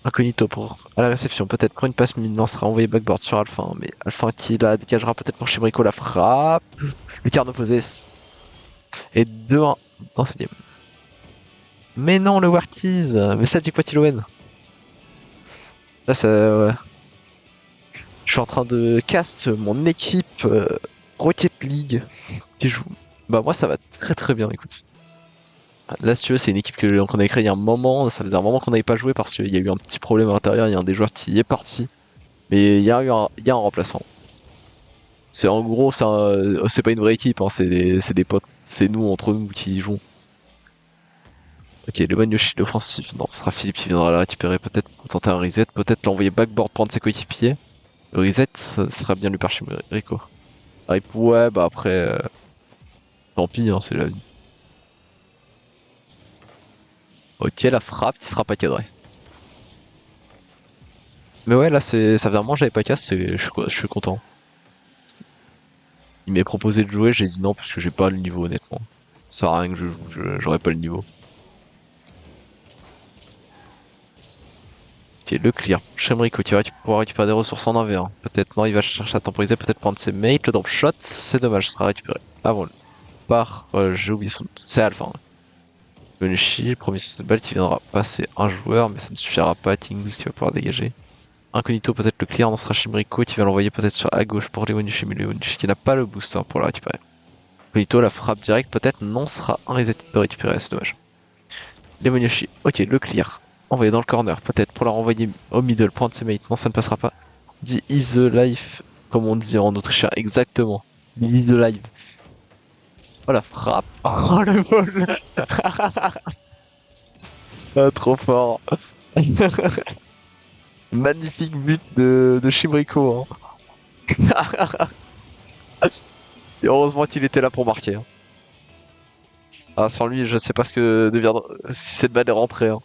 Incognito à la réception, peut-être pour une passe mine, non, sera envoyé backboard sur Alpha, mais Alpha qui la dégagera peut-être pour Chimrico la frappe. Lucarne opposé. Et 2-1 dans cette game. Mais non, le Warties, mais ça dit quoi Tilowen? Là, ça. Ouais. Je suis en train de cast mon équipe Rocket League qui joue. Bah, moi, ça va très très bien, écoute. Là, si tu veux, c'est une équipe qu'on a créée il y a un moment. Ça faisait un moment qu'on n'avait pas joué parce qu'il y a eu un petit problème à l'intérieur. Il y a un des joueurs qui est parti. Mais il y a un remplaçant. C'est en gros, c'est pas une vraie équipe, hein, c'est des potes. C'est nous, entre nous, qui y jouons. Ok, le Ban Yoshi, l'offensif. Non, ce sera Philippe qui viendra la récupérer. Peut-être pour tenter un reset. Peut-être l'envoyer backboard prendre ses coéquipiers. Le reset, ça sera bien lu par Rico. Ouais, bah après, tant pis, hein, c'est la vie. Ok, la frappe qui sera pas cadrée. Mais ouais, là, ça faisait un moment que j'avais pas casse, je suis content. Il m'est proposé de jouer, j'ai dit non parce que j'ai pas le niveau, honnêtement. Ça sert à rien que je joue, j'aurais pas le niveau. Ok, le clear. Shemrico qui va pouvoir récupérer des ressources en 1v1. Peut-être non, il va chercher à temporiser, peut-être prendre ses mates. Le drop shot, c'est dommage, ce sera récupéré. Avant par. J'ai oublié son nom. C'est Alpha. Ouais. Benushi, premier sur cette balle qui viendra passer un joueur, mais ça ne suffira pas. Kings qui va pouvoir dégager. Incognito, peut-être le clear, non, sera Shimrico qui va l'envoyer peut-être sur à gauche pour Leonushi, mais Leonushi qui n'a pas le boost hein, pour la récupérer. Incognito, la frappe directe, peut-être non, sera un reset de récupérer, c'est dommage. Leonushi, ok, le clear. Envoyé dans le corner, peut-être pour la renvoyer au middle, prendre ses mates, non, ça ne passera pas. Dit is the life, comme on dit en autrichien, exactement. Is the life. Oh la frappe, oh le vol. Ah, trop fort. Magnifique but de Shimrico. Hein. Et heureusement qu'il était là pour marquer. Hein. Ah, sans lui, je sais pas ce que deviendra si cette balle est rentrée. Hein.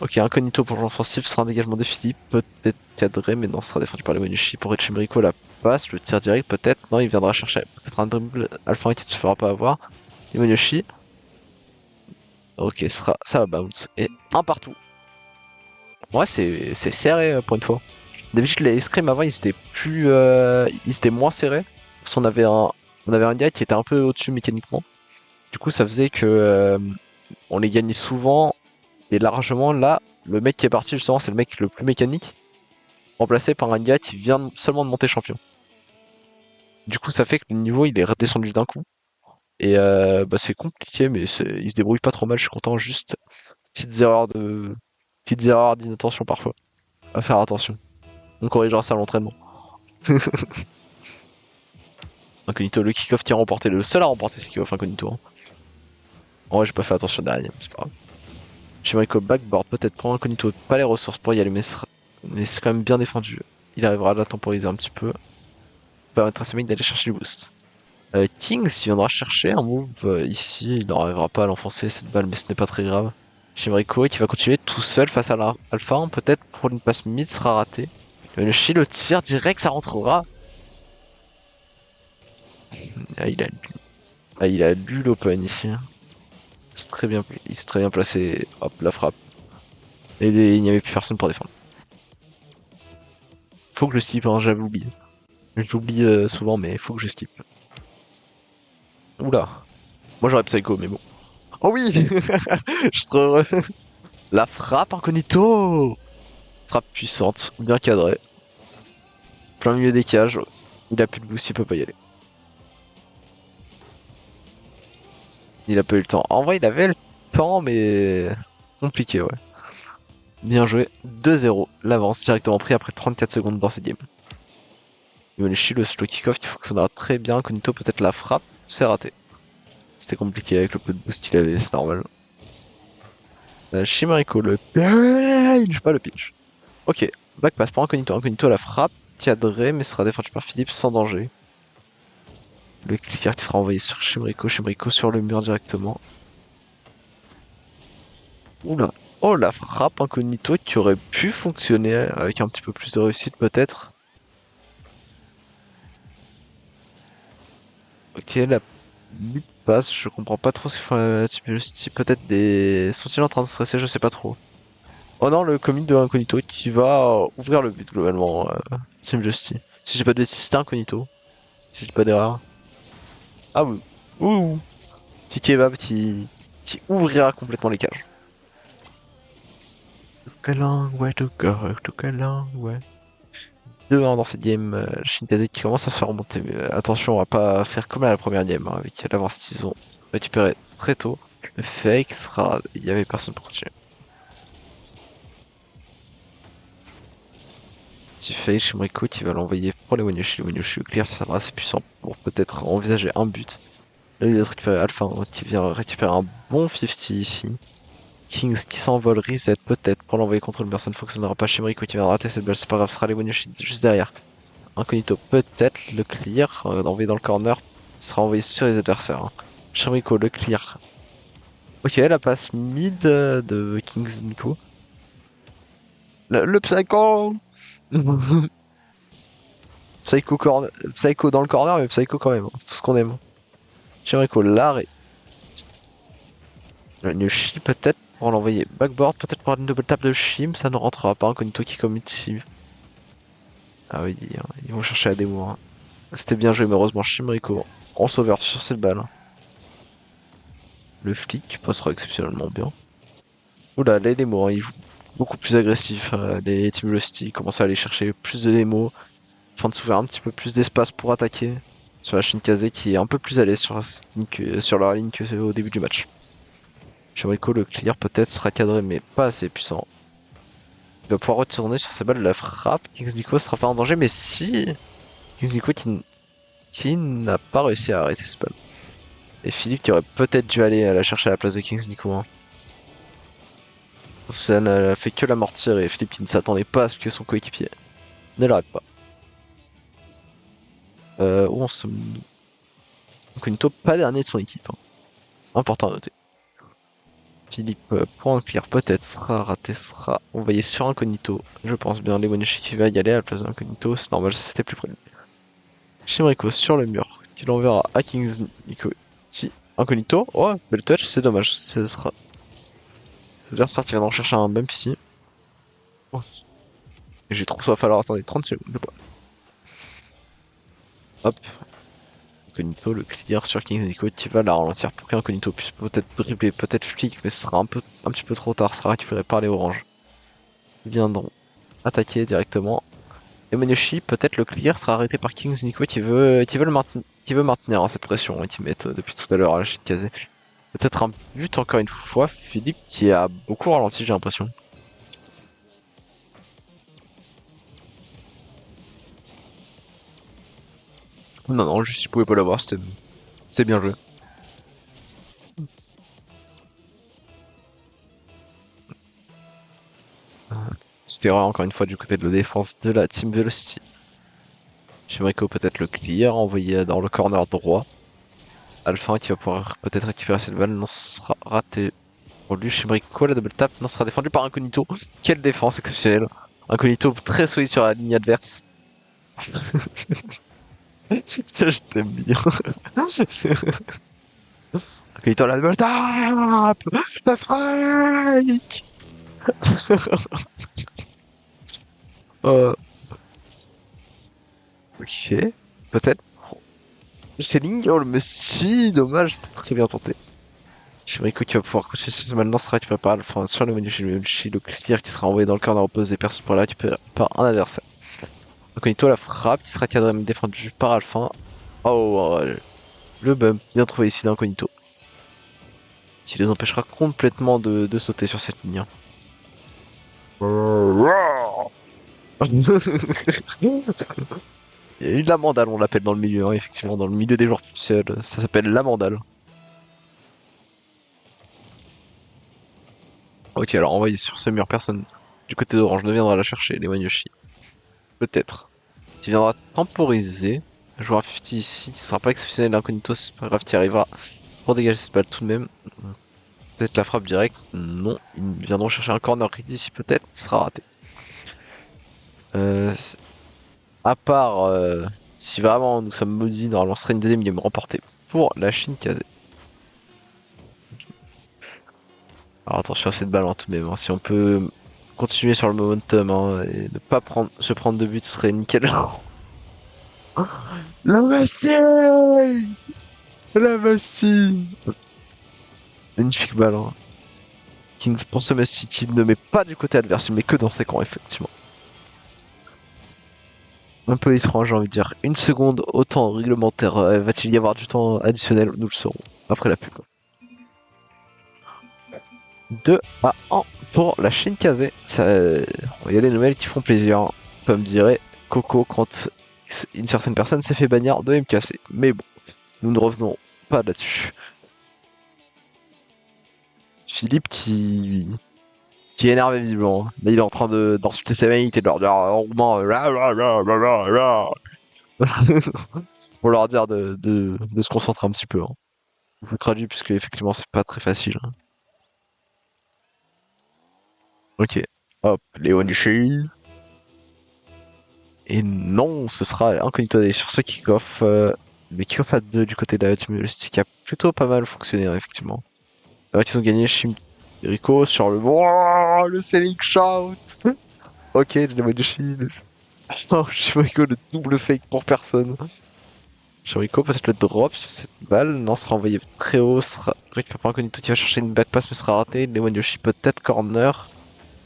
Ok, incognito pour l'offensif sera un dégagement de Philippe, peut-être cadré, mais non, sera défendu par les Monushi. Pour Echimrico, la passe, le tir direct, peut-être. Non, il viendra chercher peut-être un dribble Alpha qui ne se fera pas avoir. Les Monushi. Ok, ça va bounce. Et un partout. Ouais, c'est serré pour une fois. D'habitude, les scrims avant, ils étaient plus. Ils étaient moins serrés. Parce qu'on avait un gars qui était un peu au-dessus mécaniquement. Du coup, ça faisait que on les gagnait souvent et largement. Là, le mec qui est parti, justement, c'est le mec le plus mécanique, remplacé par un gars qui vient seulement de monter champion. Du coup, ça fait que le niveau il est redescendu d'un coup. Et bah, c'est compliqué, mais il se débrouille pas trop mal. Je suis content. Juste petites erreurs d'inattention parfois. À faire attention. On corrigera ça à l'entraînement. Incognito, le kick-off qui a remporté, le seul à remporter ce kick-off Incognito. Hein. En vrai, j'ai pas fait attention derrière, c'est pas grave. Chimerico backboard, peut-être pour Incognito, pas les ressources pour y aller, mais c'est quand même bien défendu. Il arrivera à la temporiser un petit peu. Permettre à ses mecs d'aller chercher du boost. Kings qui viendra chercher un move ici, il n'arrivera pas à l'enfoncer cette balle, mais ce n'est pas très grave. Chimerico qui va continuer tout seul face à l'Alpha, peut-être pour une passe mid sera raté. Le tir direct, ça rentrera. Ah, il a lu l'open ici. Il s'est très bien placé. Hop, la frappe. Et il n'y avait plus personne pour défendre. Faut que je skip, hein, j'avais oublié. Je l'oublie souvent, mais faut que je skip. Oula. Moi j'aurais Psycho, mais bon. Oh oui. Je suis trop heureux. La frappe incognito. Frappe puissante, bien cadrée. Plein milieu des cages. Il a plus de boost, il peut pas y aller. Il a pas eu le temps. En vrai, il avait le temps, mais compliqué, ouais. Bien joué. 2-0. L'avance directement pris après 34 secondes dans cette game. Yoneshi, le slow kick-off qui fonctionnera très bien. Incognito, peut-être la frappe. C'est raté. C'était compliqué avec le peu de boost qu'il avait, c'est normal. Chimerico, le pinch, pas le pinch. Ok, back pass pour Incognito. Incognito, la frappe cadrée, mais sera défendu par Philippe sans danger. Le clicker qui sera envoyé sur Chimerico. Chimerico sur le mur directement. Oula. Oh, la frappe Incognito qui aurait pu fonctionner avec un petit peu plus de réussite peut-être. Ok, la mid passe, je comprends pas trop ce qu'il faut. Peut-être des. Sont-ils en train de stresser? Je sais pas trop. Oh non, le commit de Incognito qui va ouvrir le but globalement. Team Justice. Si j'ai pas de bêtises, c'était Incognito. Si j'ai pas d'erreur. Ah oui. Ouh. Petit kebab qui ouvrira complètement les cages. Took a long way to go, took a long way. 2-1 dans cette game, Shinkaze qui commence à se faire remonter. Mais attention, on va pas faire comme à la première game, hein, avec l'avance qu'ils ont récupéré très tôt. Le fake sera. Il y avait personne pour continuer. petit fail chez Mriko qui va l'envoyer pour les Wanyoshi. Les Wanyoshi clear, ça sera assez puissant pour peut-être envisager un but. Là, il va récupérer Alpha hein, qui vient récupérer un bon 50 ici. Kings qui s'envole, reset peut-être pour l'envoyer contre le mur, ça ne fonctionnera pas chez Mriko qui va rater cette balle, c'est pas grave, ce sera les Wanyoshi juste derrière. Incognito peut-être, le clear, envoyé dans le corner, sera envoyé sur les adversaires. Hein. Chez Mriko, le clear. Ok, la passe mid de Kings Nico. Le Psycho Psycho dans le corner, mais Psycho quand même, hein. C'est tout ce qu'on aime. Chez Mriko, l'arrêt. Le Shi peut-être pour l'envoyer backboard, peut-être pour une double tap de Shim, ça ne rentrera pas. Incognito qui commit ici. Ah oui, ils vont chercher la démo. Hein. C'était bien joué, mais heureusement Shimriko en sauveur sur cette balle. Hein. Le flic passera exceptionnellement bien. Oula, les démos, hein, ils jouent beaucoup plus agressifs. Les Team Velocity commencent à aller chercher plus de démos afin de s'ouvrir un petit peu plus d'espace pour attaquer sur la Shinkaze qui est un peu plus à l'aise sur leur ligne qu'au début du match. Shimriko, le clear peut-être sera cadré, mais pas assez puissant. Il va pouvoir retourner sur sa balle, la frappe. Kings Nico sera pas en danger, mais si Kings Nico qui n'a pas réussi à arrêter cette balle. Et Philippe qui aurait peut-être dû aller la chercher à la place de Kings Nico. Hein. Ça n'a fait que l'amortir et Philippe qui ne s'attendait pas à ce que son coéquipier ne l'arrête pas. Où on se... Incognito pas dernier de son équipe. Hein. Important à noter. Philippe pour un clear peut-être sera raté, sera envoyé sur Incognito. Je pense bien les Wanyoshi qui va y aller à la place d'Incognito, c'est normal, c'était plus près. Shimriko sur le mur, qui l'enverra à Kings Nico. Si, Incognito, oh, belle touch, c'est dommage, ce sera... C'est-à-dire qu'il vient d'en chercher un bump ici. Oh. Et j'ai trop soif, alors attendez, 30 secondes, je vois. Hop. Incognito, le clear sur Kings Nico qui va la ralentir pour qu'Incognito puisse peut-être dribbler, peut-être flic, mais ce sera un petit peu trop tard, sera récupéré par les oranges. Ils viendront attaquer directement. Et Wanyoshi, peut-être le clear sera arrêté par Kings Nico qui veut maintenir hein, cette pression hein, qu'ils mettent depuis tout à l'heure à la Shinkaze. Peut-être un but encore une fois, Philippe qui a beaucoup ralenti j'ai l'impression. Non, non, juste il pouvait pas l'avoir, c'était bien joué. C'était erreur encore une fois du côté de la défense de la Team Velocity. Shimriko peut-être le clear, envoyé dans le corner droit. Alpha qui va pouvoir peut-être récupérer cette balle, non, ce sera raté. Pour lui, Shimriko, la double tap, non, sera défendu par Incognito. Quelle défense exceptionnelle. Incognito très solide sur la ligne adverse. Je t'aime bien. Incognito, la double tap. La frike. Ok, peut-être. C'est Lignol, mais si, dommage, c'était très bien tenté. Shimriko qui va pouvoir continuer cette maintenant sera récupéré par Alpha sur le menu le clear qui sera envoyé dans le corner opposé, personne pour la récupérer par un adversaire. Incognito la frappe qui sera cadré mais défendu par Alpha. Oh, le bump bien trouvé ici d'Incognito. Qui les empêchera complètement de sauter sur cette ligne. Il y a eu la mandale, on l'appelle dans le milieu, hein, effectivement, dans le milieu des joueurs officiels, ça s'appelle la mandale. Ok, alors envoyé sur ce mur, personne du côté d'Orange ne viendra la chercher, les Wanyoshi. Peut-être. Qui viendra temporiser. Joueur à 50 ici, qui sera pas exceptionnel, l'incognito, c'est pas grave, qui arrivera pour dégager cette balle tout de même. Peut-être la frappe directe, non. Ils viendront chercher un corner ici, peut-être, ce sera raté. À part si vraiment nous sommes maudits, normalement ce serait une deuxième game remportée pour la Shinkaze. Alors attention à cette balle tout de même, hein. Si on peut continuer sur le momentum hein, et ne pas se prendre de but, ce serait nickel. La Bastille. La Bastille. Magnifique balle. Hein. Kings pour ce Bastille qui ne met pas du côté adverse, mais que dans ses camps effectivement. Un peu étrange, j'ai envie de dire. Une seconde au temps réglementaire. Va-t-il y avoir du temps additionnel? Nous le saurons après la pub. 2-1 pour la Shinkaze. Il y a des nouvelles qui font plaisir. comme dirait Coco quand une certaine personne s'est fait bannir de MKC. Mais bon, nous ne revenons pas là-dessus. Philippe qui est énervé visiblement. Là, il est en train d'insulter ses mates et de leur dire en roumain pour leur dire de se concentrer un petit peu. Hein. Je vous traduis puisque effectivement c'est pas très facile. Hein. Ok. Hop, Léon Duchy. Et non, ce sera Incognito Day sur ce kick-off. Le kick-off à 2 du côté de la team Velocity qui a plutôt pas mal fonctionné, hein, effectivement. C'est vrai qu'ils ont gagné Rico sur le. Oh, le selling shout. Ok, Léon Duchy. Oh, Rico, le double fake pour personne. Rico, peut-être le drop sur cette balle. Non, sera envoyé très haut. Sera récupéré par Incognito qui va chercher une back pass mais sera raté. Léon Yoshi peut-être corner.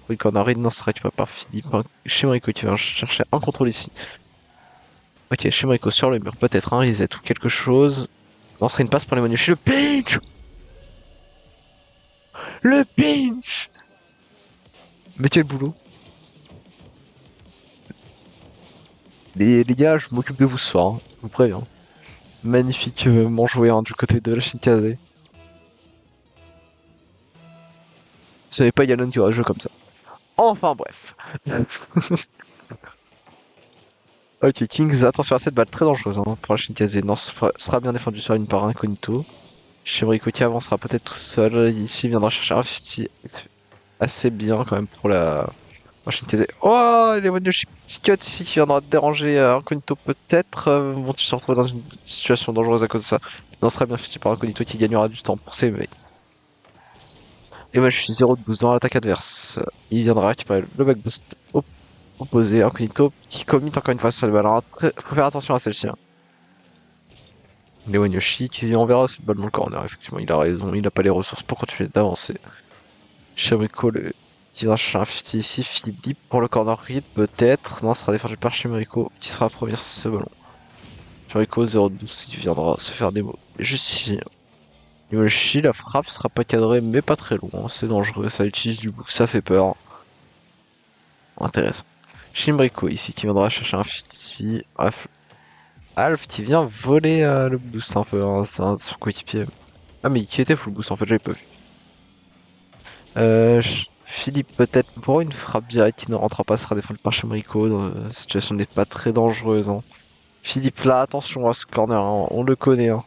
Oui, corner read, non, sera récupéré par Philippe. Rico qui va chercher un contrôle ici. Ok, Rico sur le mur, peut-être un reset ou quelque chose. Non, ce serait une passe pour Léon Yoshi. Le pinch. Le pinch. Mettez le boulot. Les gars, je m'occupe de vous ce soir, hein, je vous préviens. Magnifiquement joué hein, du côté de la Shinkaze. Ce n'est pas Yalon qui aura joué comme ça. Enfin bref. Ok, Kings, attention à cette balle très dangereuse hein, pour la Shinkaze. Non, ce sera bien défendu sur une par Incognito. Rico qui avancera peut-être tout seul. Ici, il viendra chercher un 50 assez bien quand même pour la Shinkaze. Oh, les Yoshi petit cut ici qui viendra déranger Incognito peut-être. Vont-ils se retrouver dans une situation dangereuse à cause de ça? Non, ce sera bien fini par Incognito qui gagnera du temps pour ses mecs. Et moi je suis 0 de boost dans l'attaque adverse. Il viendra récupérer le back boost opposé, Incognito qui commit encore une fois sur le ballon. Faut faire attention à celle-ci. Hein. Léon Yoshi qui enverra cette balle dans le corner, effectivement il a raison, il n'a pas les ressources pour continuer d'avancer. Rico qui va chercher un 50 ici, Philippe pour le corner read peut-être. Non, ce sera défendu par Rico qui sera premier sur ce ballon. Rico 0 de boost qui viendra se faire des mots. Juste ici. Yoshi, la frappe sera pas cadrée mais pas très loin, c'est dangereux, ça utilise du boost, ça fait peur. Intéressant. Rico ici qui viendra chercher un fit ici. Alf qui vient voler le boost un peu, hein, c'est son coéquipier. Ah mais qui était full boost en fait, j'avais pas vu. Philippe peut-être pour une frappe directe qui ne rentrera pas sera défendu par Rico. La situation n'est pas très dangereuse. Hein. Philippe là, attention à ce corner, hein, on le connaît. Hein.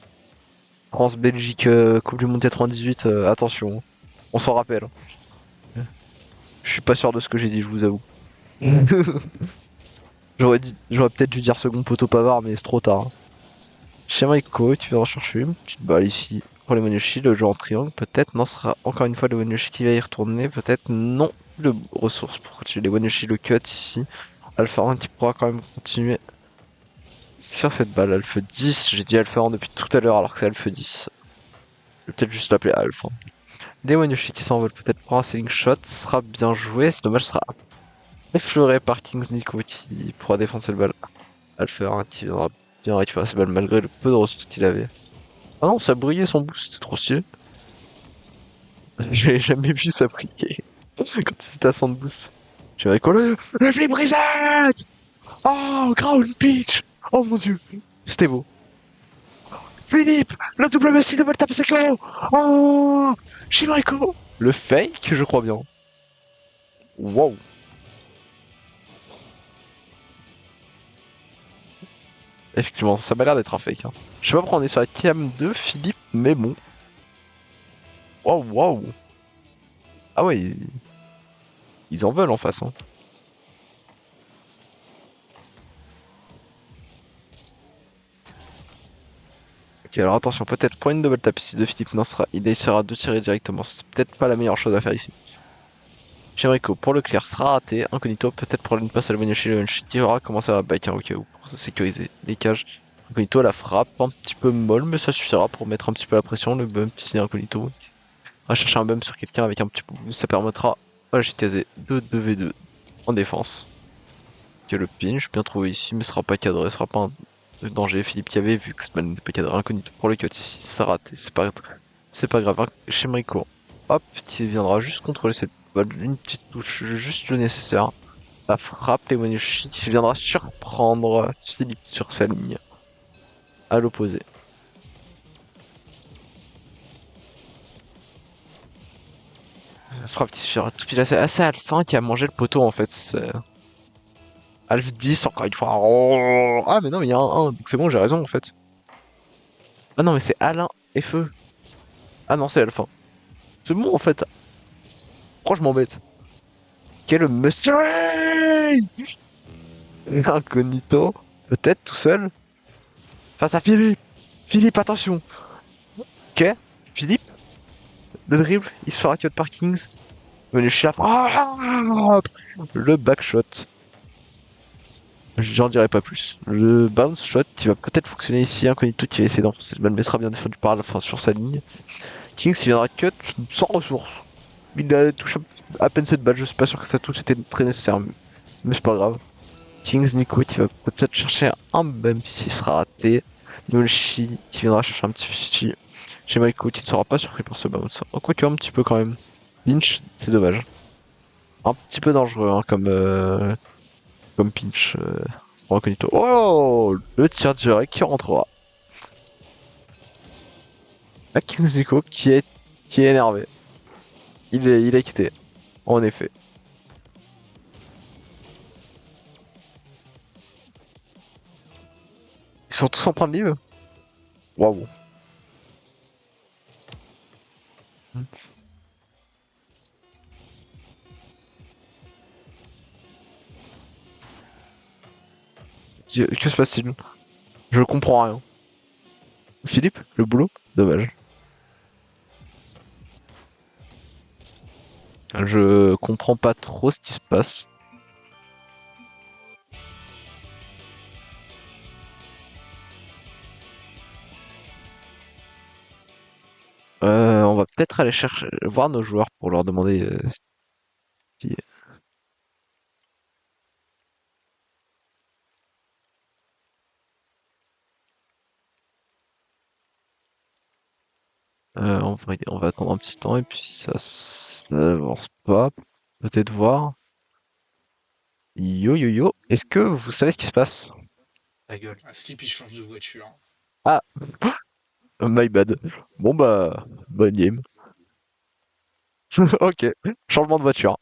France-Belgique, Coupe du Monde 98, attention. Hein. On s'en rappelle. Hein. Je suis pas sûr de ce que j'ai dit, je vous avoue. J'aurais peut-être dû dire second poteau Pavard, mais c'est trop tard. Hein. Rico, tu vas rechercher une petite balle ici pour les Yoshi, le jeu en triangle, peut-être. Non, ce sera encore une fois le Yoshi qui va y retourner, peut-être. Non, de ressources pour continuer. Les Yoshi, le cut ici. Alpha 1 qui pourra quand même continuer sur cette balle. Alpha 10, j'ai dit Alpha 1 depuis tout à l'heure alors que c'est Alpha 10. Je vais peut-être juste l'appeler Alpha. Les Yoshi qui s'envolent peut-être pour un selling shot, ce sera bien joué. C'est dommage, ce sera effleuré par Kings Nico qui pourra défendre cette balle. Alpha 1 qui viendra bien récupérer cette balle malgré le peu de ressources qu'il avait. Ah non, ça brillait son boost, c'est trop stylé. J'ai jamais vu ça briller quand c'était à 100 de boost. J'ai rigolé. Le flip reset. Oh, ground pitch. Oh mon dieu, c'était beau. Philippe, le WC double tap seco. Oh, Rico. Le fake, je crois bien. Wow. Effectivement, ça m'a l'air d'être un fake. Hein. Je sais pas pourquoi on est sur la cam de Philippe, mais bon. Wow, wow. Ah ouais, ils en veulent en face. Hein. Ok, alors attention, peut-être pour une double tap ici de Philippe, non, il essaiera de tirer directement. C'est peut-être pas la meilleure chose à faire ici. Rico pour le clear sera raté. Incognito, peut-être pour une passe à le qui aura commencé à bike au cas où pour se sécuriser les cages. Incognito, la frappe un petit peu molle, mais ça suffira pour mettre un petit peu la pression. Le bump ici, Incognito. On va chercher un bump sur quelqu'un avec un petit peu. Ça permettra à la JTZ de 2v2 en défense. Ok, le pinch, bien trouvé ici, mais ce sera pas cadré, ce sera pas un danger. Philippe qui avait vu que ce n'était pas cadré. Incognito pour le cut ici, ça raté, c'est pas grave. Rico, hop, qui viendra juste contrôler cette balle, une petite touche, juste le nécessaire. la frappe, Lemonyoshi qui viendra surprendre Philippe sur sa ligne. À l'opposé. La frappe qui sera tout pile assez Alpha qui a mangé le poteau en fait. Alf 10 encore une fois. Oh ah mais non mais il y a un 1, donc c'est bon j'ai raison en fait. Ah non mais c'est Alain et Feu. Ah non c'est Alpha. C'est bon en fait. Pourquoi je m'embête? Quel mystery! Incognito. Peut-être tout seul. Face à Philippe. Philippe attention. Ok. Philippe. Le dribble. Il se fera cut par Kings. Le chef. Le backshot. J'en dirai pas plus. Le bounce shot qui va peut-être fonctionner ici. Incognito qui va essayer d'enfoncer le balle mais sera bien défendu par la fin sur sa ligne. Kings il viendra cut sans ressources. Il a touché à peine cette balle. Je suis pas sûr que ça touche était très nécessaire. Mais c'est pas grave. Kings Nico qui va peut-être chercher un bump s'il sera raté. Nolchi qui viendra chercher un petit fichi. Chez Maiko qui ne sera pas surpris par ce bounce. Oh, quoique un petit peu quand même. Pinch, c'est dommage. Un petit peu dangereux hein, comme pinch. Pour Incognito. Oh, le tir direct qui rentrera. La Kings Nico qui est énervé. Il a quitté. En effet. Ils sont tous en train de live. Waouh. Que se passe-t-il? Je comprends rien. Philippe, le boulot? Dommage. Je comprends pas trop ce qui se passe. On va peut-être aller chercher, voir nos joueurs pour leur demander si... on va attendre un petit temps et puis ça n'avance pas. Peut-être voir. Yo yo yo, est-ce que vous savez ce qui se passe? Ta gueule. Ah, Skip, il change de voiture. Ah, my bad. Bon bah, bonne game. Ok, changement de voiture.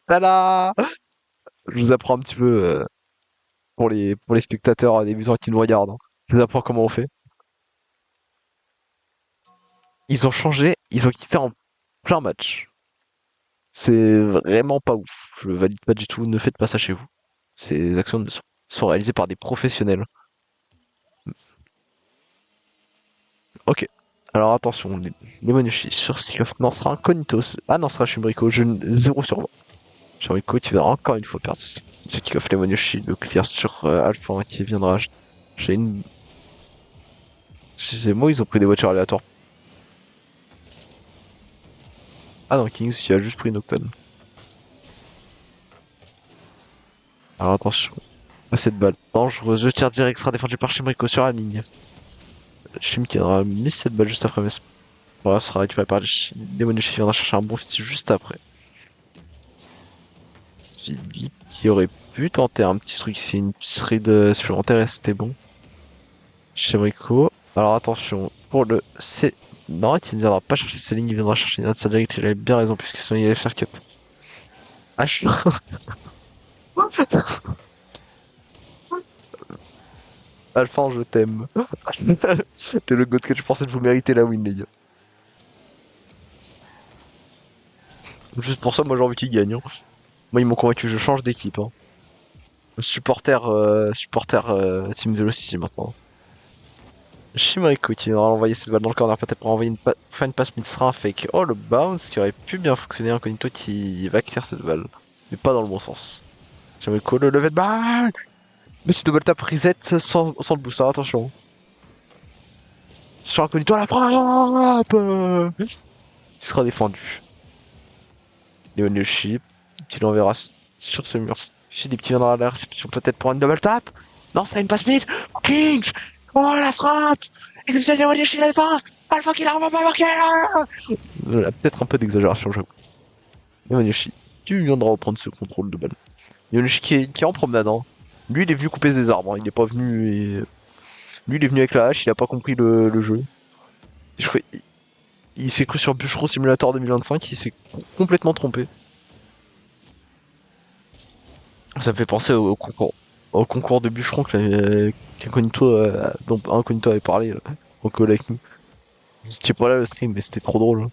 Tada! Je vous apprends un petit peu pour les spectateurs débutants qui nous regardent, hein. Je vous apprends comment on fait. Ils ont changé, ils ont quitté en plein match. C'est vraiment pas ouf. Je valide pas du tout. Ne faites pas ça chez vous. Ces actions sont réalisées par des professionnels. Ok. Alors attention, les Monushi sur Stick-Off. Non, ce sera Incognito. Ah non, ce sera Shumbriko. 0 sur 20. Shumbriko qui viendra encore une fois perdre ce kick-off. Les Monushi. Le clear sur Alpha qui viendra. J'ai une. Excusez-moi, ils ont pris des voitures aléatoires. Ah non, Kings qui a juste pris une Octane. Alors attention. À cette balle dangereuse. Je tire direct sera défendu par Shumbriko sur la ligne. Shim qui aura mis cette balle juste après, mais voilà, sera récupéré par les Monushi qui viendra chercher un bon fit juste après. Philippe qui aurait pu tenter un petit truc ici, une petite ride supplémentaire et c'était bon. Chez Rico. Alors attention, pour le C. Non, il ne viendra pas chercher ses lignes, il viendra chercher une outside direct, il avait bien raison, puisque sinon il allait faire cut. Ah, Alpha, je t'aime. T'es le god que je pensais que vous méritez la win, les gars. Juste pour ça, moi j'ai envie qu'il gagne, hein. Moi, ils m'ont convaincu, je change d'équipe, hein. Supporter Team Velocity maintenant. Shimariku qui viendra envoyer cette balle dans le corner, peut-être pour envoyer faire une passe mid sera un fake. Oh, le bounce qui aurait pu bien fonctionner. Incognito qui va clear cette balle, mais pas dans le bon sens. Shimariku, le levé de balle. Mais c'est double tap reset sans le booster, attention. Sur Incognito, la frappe il sera défendu. Leonyoshi qui l'enverra sur ce mur. Philippe qui viendra à la réception peut-être pour une double tap. Non, c'est une passe mid. Kings. Oh, la frappe. Exceptionnel Lemon Yoshi la défense. Alpha qui n'arrive pas à marquer. Voilà, peut-être un peu d'exagération, j'avoue. Lemon Yoshi, tu viendras reprendre ce contrôle de balle. Lemon Yoshi qui est en promenade, hein. Lui, il est venu couper des arbres, hein. Il est pas venu et... Lui, il est venu avec la hache, il a pas compris le jeu. Je crois... Il s'est cru sur Bûcheron Simulator 2025, il s'est complètement trompé. Ça me fait penser au concours de bûcheron qu'Incognito dont Incognito avait parlé, là, au collègue avec nous. C'était pas là le stream, mais c'était trop drôle. Hein.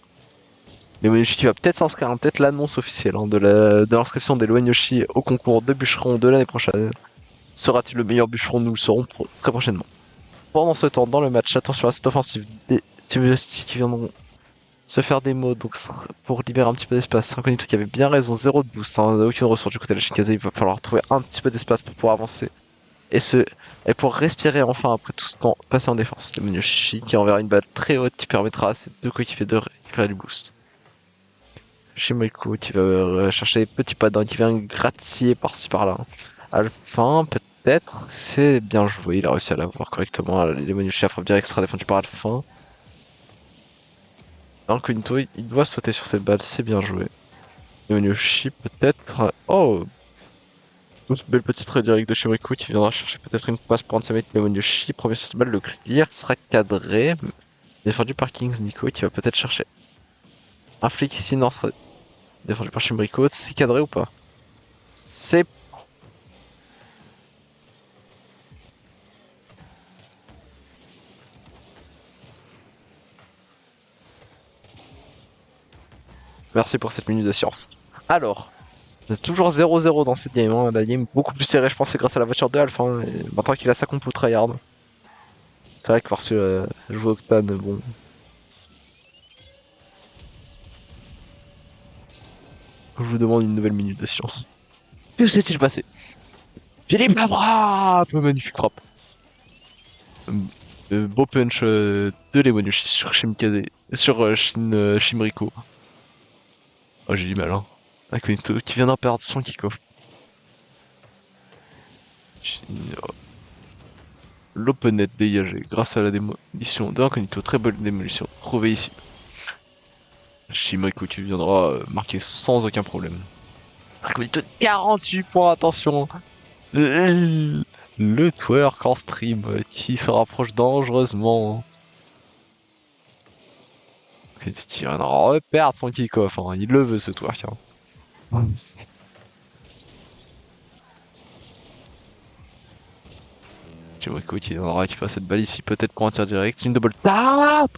Lemon Yoshi qui va peut-être s'inscrire, hein, peut-être l'annonce officielle hein, de l'inscription des Lemon Yoshi au concours de bûcheron de l'année prochaine. Sera-t-il le meilleur bûcheron? Nous le saurons très prochainement. Pendant ce temps, dans le match, attention à cette offensive des Team Velocity qui viendront se faire des mots donc pour libérer un petit peu d'espace. Incognito qui avait bien raison, 0 de boost, hein, aucune ressource du côté de la Shinkaze, il va falloir trouver un petit peu d'espace pour pouvoir avancer. Et pour respirer enfin après tout ce temps passé en défense. Le Yoshi qui enverra une balle très haute qui permettra à ses deux coéquipiers de récupérer du boost. Shimriku qui va chercher les petits padins qui vient gratter par-ci par-là. Alphin, peut-être, c'est bien joué, il a réussi à l'avoir correctement. Les Yoshi à frappe direct sera défendu par Alphin. Incognito, il doit sauter sur cette balle, c'est bien joué. Yoshi peut-être. Oh! Belle petite redirect de Shimriku qui viendra chercher peut-être une passe pour un de ses mates. Yoshi, premier sur cette balle, le clear sera cadré. Défendu par Kings Nico qui va peut-être chercher un flic ici, non, sera défendu par Shimriku. C'est cadré ou pas? C'est. Merci pour cette minute de science. Alors, on a toujours 0-0 dans cette game. Hein. La game beaucoup plus serrée, je pense, c'est grâce à la voiture de Alpha. Hein. Et maintenant qu'il a sa compo tryhard. C'est vrai que par ce jouer Octane, bon. Je vous demande une nouvelle minute de science. Que s'est-il passé? Philippe Labra! Magnifique frappe. Beau punch de Lemon-Yoshi sur Shimkaze. Sur Shimriku. Oh, j'ai du mal, hein. Incognito qui vient d'en perdre son kick-off. L'open net dégagé grâce à la démolition d'Incognito. Très bonne démolition trouvée ici. Shimriku, tu viendras marquer sans aucun problème. Incognito 48 points, attention. Le twerk en stream qui se rapproche dangereusement. Il vient de reperdre son kick-off, hein. Il le veut ce twerk. Hein. Shimriku qui viendra qui fasse cette balle ici, peut-être pour un tir direct. Une double tap.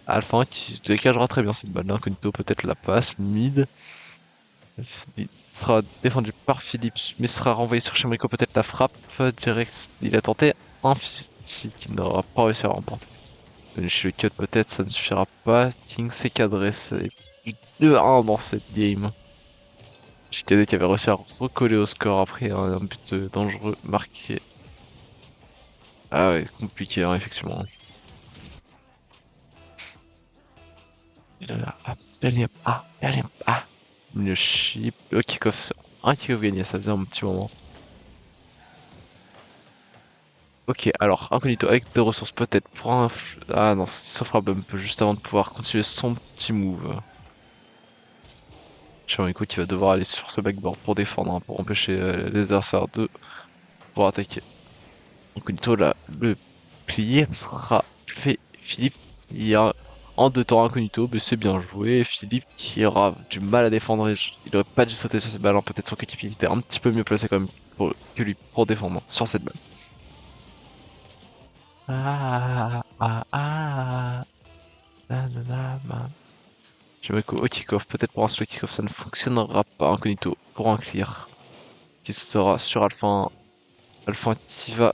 Alpha qui dégagera très bien cette balle. Incognito peut-être la passe, mid. Il sera défendu par Philippe, mais sera renvoyé sur Shimriku, peut-être la frappe direct. Il a tenté un qui n'aura pas réussi à remporter. Chez le cut peut-être, ça ne suffira pas. King s'est cadré, c'est 2-1 dans cette game. JTD qui avait réussi à recoller au score après un but dangereux marqué. Ah ouais, compliqué hein, effectivement. Le chip, le kick-off, un kick-off gagné, ça faisait un petit moment. Ok, alors, Incognito avec des ressources peut-être pour un... Ah non, ça fera bump juste avant de pouvoir continuer son petit move. Shimriku qui va devoir aller sur ce backboard pour défendre, hein, pour empêcher les adversaires de pouvoir attaquer. Incognito là, le plié sera fait. Philippe qui a en deux temps Incognito, mais c'est bien joué. Philippe qui aura du mal à défendre, il aurait pas dû sauter sur cette balle, hein. Peut-être son coéquipier était un petit peu mieux placé quand même que lui pour défendre hein, sur cette balle. Shimriku au kick-off, peut-être pour un slow kick-off ça ne fonctionnera pas. Incognito pour un clear qui sera sur Alpha. Alpha qui va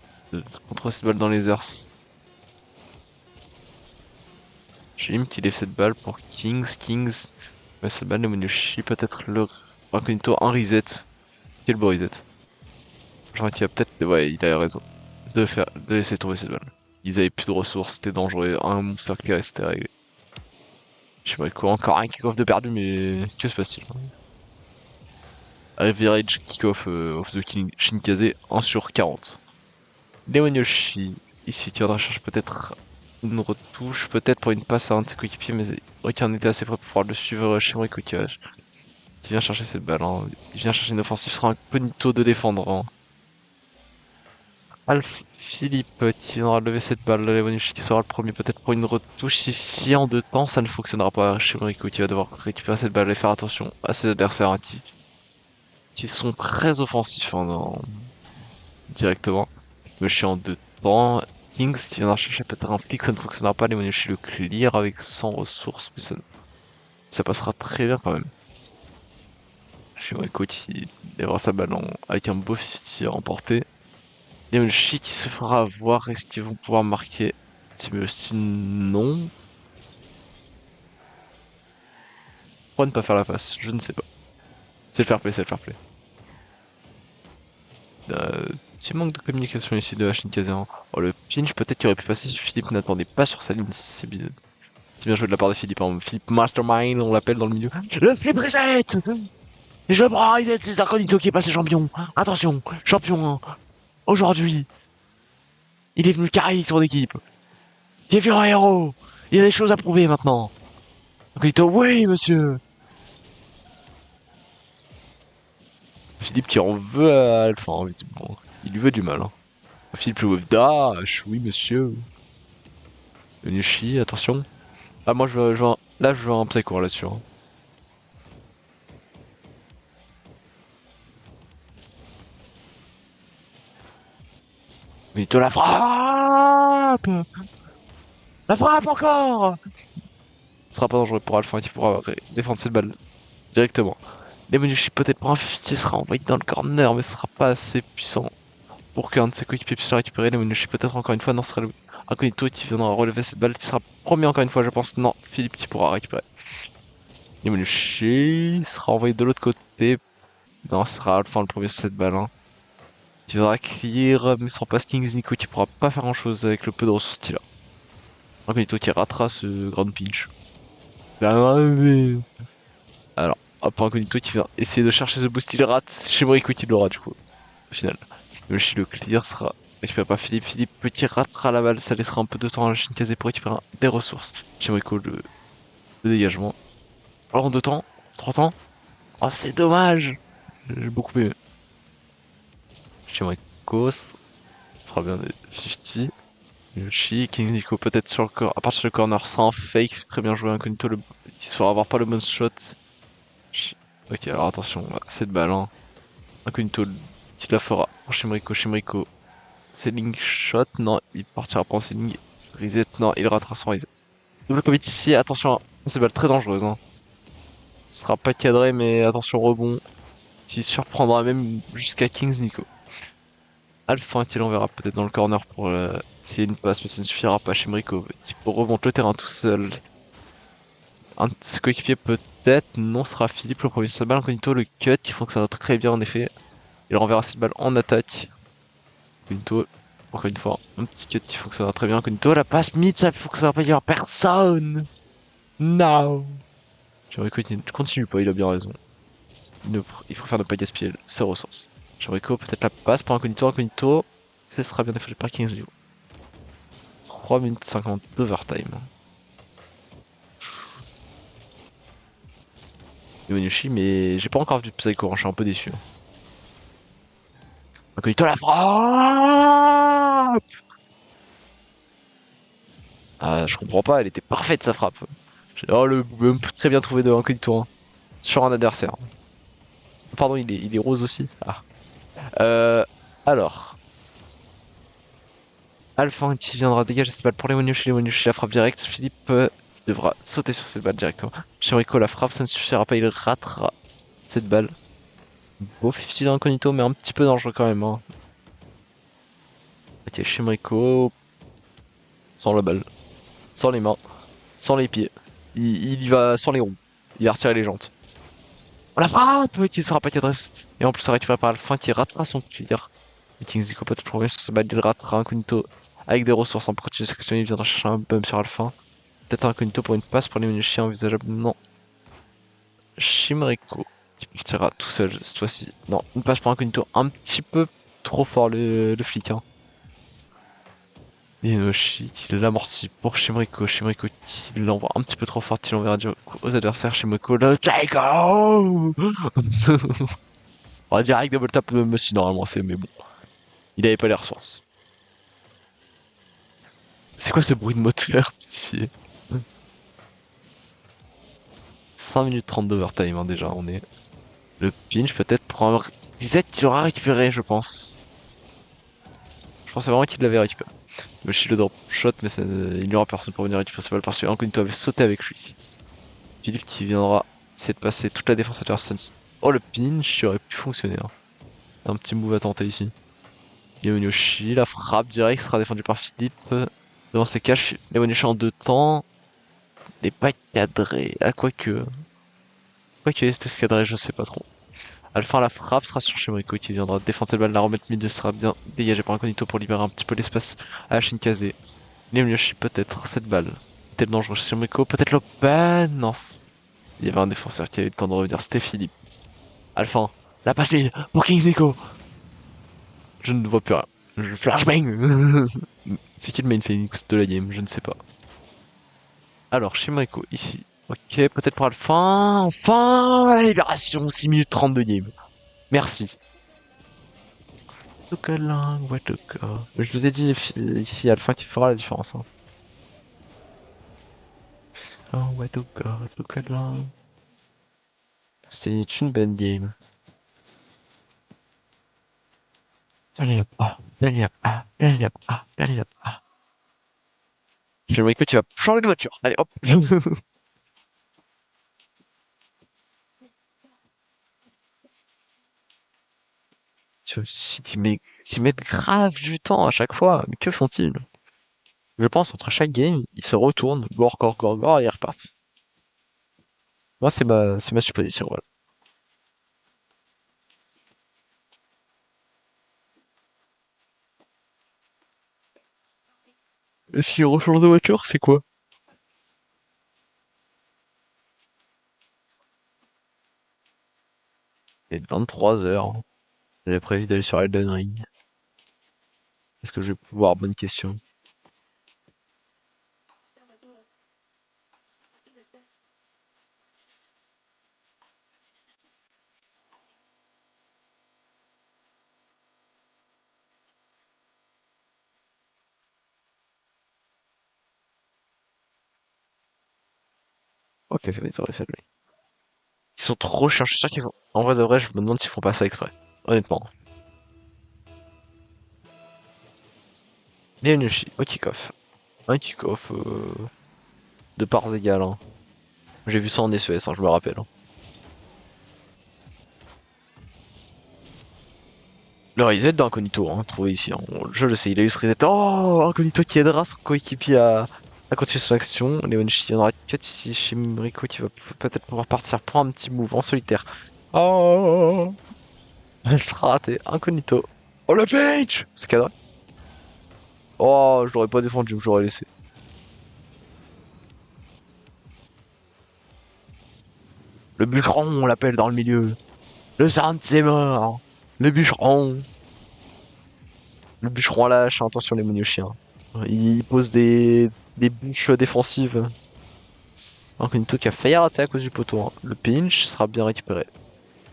contrôler cette balle dans les airs. Jim qui lève cette balle pour Kings. Mais cette balle, Lemon Yoshi, peut-être le Incognito, un reset. Quel beau reset. Je crois qu'il a peut-être. Ouais, il a raison. De laisser tomber cette balle. Ils avaient plus de ressources, c'était dangereux. Un monster qui restait réglé. Je sais pas quoi, encore un kick-off de perdu, mais que se passe-t-il? Average kick-off of the King Shinkaze, 1 sur 40. Lemon Yoshi ici qui viendra chercher peut-être une retouche, peut-être pour une passe à un de ses coéquipiers, mais aucun n'était assez prêt pour pouvoir le suivre chez Morico qui vient chercher cette balle. Hein. Il vient chercher une offensive, ce sera incognito de défendre. Hein. Philippe qui viendra lever cette balle, Levanucci qui sera le premier peut-être pour une retouche. Si en 2 temps ça ne fonctionnera pas chez Morico qui va devoir récupérer cette balle et faire attention à ses adversaires hein, qui sont très offensifs hein, directement. Mais je suis en 2 temps. Kings qui viendra chercher peut-être un flic, ça ne fonctionnera pas. Levanucci le clear avec 100 ressources, mais ça passera très bien quand même. Chez Morico qui lèvera sa balle avec un beau 50 à remporter. Il y a le Chi qui se fera voir. Est-ce qu'ils vont pouvoir marquer? Si non. Pourquoi ne pas faire la passe? Je ne sais pas. C'est le fair play, c'est le fair play. Petit manque de communication ici de Shinkaze. Hein. Oh, le pinch peut-être qu'il aurait pu passer si Philippe n'attendait pas sur sa ligne. C'est bien joué de la part de Philippe. Hein. Philippe Mastermind, on l'appelle dans le milieu. Le flip reset! Je prends reset, c'est Incognito qui est passé champion. Attention, champion 1. Aujourd'hui, il est venu carrer son équipe. J'ai vu un héros. Il y a des choses à prouver maintenant. Incognito, oui, monsieur. Philippe qui en veut à Alpha, hein, visiblement. Il lui veut du mal. Hein. Philippe le with dash, oui, monsieur. Le Nishi, attention. Ah, moi, là, je veux un psycho là-dessus. Hein. Incognito, la frappe. La frappe encore. Ce sera pas dangereux pour Alpha qui pourra défendre cette balle directement. Demonushi peut-être pour un 50 sera envoyé dans le corner mais ce sera pas assez puissant pour qu'un de ses coéquipiers puisse la récupérer. Demonushi peut-être encore une fois, non ce sera le Incognito qui viendra relever cette balle qui sera premier encore une fois je pense. Non, Philippe qui pourra récupérer. Demonushi sera envoyé de l'autre côté. Non, ce sera Alpha le premier sur cette balle. Hein. Qui viendra clear mais sans passe Kings Nico qui pourra pas faire grand chose avec le peu de ressources qu'il a. Incognito qui ratera ce grand pinch. Alors, hop, Incognito qui vient essayer de chercher ce boost, il rate. Chez Morico qui l'aura du coup, au final. Le clear sera récupéré par Philippe. Philippe petit ratera la balle, ça laissera un peu de temps à la Shinkaze pour récupérer des ressources. Chez Morico le dégagement. Alors en 2 temps, 3 temps. Oh c'est dommage. J'ai beaucoup aimé. Chez Morico, ça sera bien des 50. Yoshi, King Nico peut-être sur le corps, à partir du corner sans fake, très bien joué Incognito, il se fera avoir pas le bon shot. Ok, alors attention, cette balle, hein. Incognito qui la fera. Shimrico, c'est link shot, non, il partira pas en ceiling. Reset, non, il ratera son reset. Double commit ici, attention, cette balle très dangereuse. Hein. Ce sera pas cadré, mais attention rebond. S'il surprendra même jusqu'à Kings Nico. Alpha qui l'enverra peut-être dans le corner pour s'il y a une passe, mais ça ne suffira pas chez Mrico. Qui remonte le terrain tout seul. Un de ses coéquipiers peut-être, non, sera Philippe le premier sur cette balle. Incognito, le cut qui fonctionne très bien en effet. Il renverra cette balle en attaque. Incognito, encore une fois, un petit cut qui fonctionnera très bien. Incognito, la passe mid, ça fonctionnera pas, il y aura personne. No. Mrico ne continue pas, il a bien raison. Il préfère ne pas gaspiller ses ressources. Rico peut-être la passe pour Incognito, ce sera bien défendu par Kings Liu. 3 minutes 50 d'overtime. Yonushi, mais j'ai pas encore vu Psycho, hein, je suis un peu déçu. Incognito la frappe. Ah, je comprends pas, elle était parfaite sa frappe. Oh, le bump très bien trouvé de Incognito hein, sur un adversaire. Pardon, il est rose aussi. Ah. Alors. Alpha qui viendra dégager cette balle pour les Lemonucci la frappe directe. Philippe devra sauter sur cette balle directement. Rico la frappe, ça ne suffira pas, il ratera cette balle. Beau 50 d'incognito, mais un petit peu dangereux quand même. Hein. Ok, Rico sans la balle, sans les mains, sans les pieds. Il y va sans les roues. Il a retiré les jantes. On la frappe qui sera pas cadré. Et en plus, ça récupère par Alpha qui ratera son tir. Et Kings Nico peut-être premier sur cette balle, il ratera Incognito avec des ressources. Pour continuer sélectionner, il viendra chercher un bump sur Alpha. Peut-être Incognito pour une passe pour les Menuchi envisageable. Non. Shimrico qui partira tout seul cette fois-ci. Non, une passe pour Incognito un petit peu trop fort le flic. Hein. Inoshi qui l'amortit pour Shimriko. Shimriko qui l'envoie un petit peu trop fort, il l'enverra aux adversaires. Shimriko le Taiko. On va direct double tap même si normalement c'est, mais bon. Il avait pas les ressources. C'est quoi ce bruit de moteur, pitié? 5 minutes 30 d'overtime hein, déjà, on est. Le pinch peut-être pour un reset qu'il aura récupéré, je pense. Je pensais vraiment qu'il l'avait récupéré. Le shield le drop shot, mais il n'y aura personne pour venir récupérer sa balle parce que Incognito avait sauté avec lui. Philippe qui viendra essayer de passer toute la défense adversaire. Oh le pinch, il aurait pu fonctionner. Hein. C'est un petit move à tenter ici. Yoshi, la frappe directe sera défendue par Philippe. Devant ses caches, Yoshi en 2 temps. N'est pas cadré. Ah quoique. Quoique c'était cadré, je sais pas trop. À la fin, la frappe sera sur Shimriko qui viendra défendre cette balle, la remettre mid sera bien dégagée par Incognito pour libérer un petit peu l'espace à la Shinkaze. Yoshi peut-être cette balle. Peut-être dangereux Shimriko, peut-être l'open. Non. Il y avait un défenseur qui avait eu le temps de revenir, c'était Philippe. À la fin, la passe lead pour King's Echo. Je ne vois plus rien. Flashbang. C'est qui le main phoenix de la game? Je ne sais pas. Alors, Shimriko ici. Ok, peut-être pour Alpha. Enfin, la libération, 6 minutes 30 de game. Merci. What the god. Je vous ai dit ici Alpha qui fera la différence. Hein. Oh, what the god, look at long. C'est une bonne game. Allez hop, allez hop, allez hop, allez hop. J'aimerais que tu vas changer de voiture. Allez hop. Tu vois, si qui mettent grave du temps à chaque fois. Mais que font-ils? Je pense entre chaque game, ils se retournent, gore, et ils repartent. Moi, c'est ma supposition, voilà. Est-ce qu'ils rechangent de voiture, c'est quoi? Il est 23h. J'avais prévu d'aller sur Elden Ring. Est-ce que je vais pouvoir? Bonne question. Ok, c'est bon, ils ont réussi à le mettre. Ils sont trop chiants, je suis sûr qu'ils font. En vrai de vrai, je me demande s'ils font pas ça exprès. Honnêtement. Les Yoshi, au kick-off. Un kick-off de parts égales. Hein. J'ai vu ça en SES, hein, je me rappelle. Hein. Le reset d'Incognito, hein, trouvé ici. Hein. Je le sais, il a eu ce reset. Oh, Incognito qui aidera son coéquipier à continuer son action. Leonchi, il y en aura cut ici chez Mimrico qui va peut-être pouvoir partir pour un petit move en solitaire. Oh, elle sera ratée. Incognito. Oh, le page! C'est cadré. Oh, je l'aurais pas défendu, j'aurais laissé. Le bûcheron, on l'appelle dans le milieu. Le Saint c'est mort. Le bûcheron. Le bûcheron lâche, attention les moniochiens. Il pose des bûches défensives. Incognito qui a failli rater à cause du poteau. Hein. Le pinch sera bien récupéré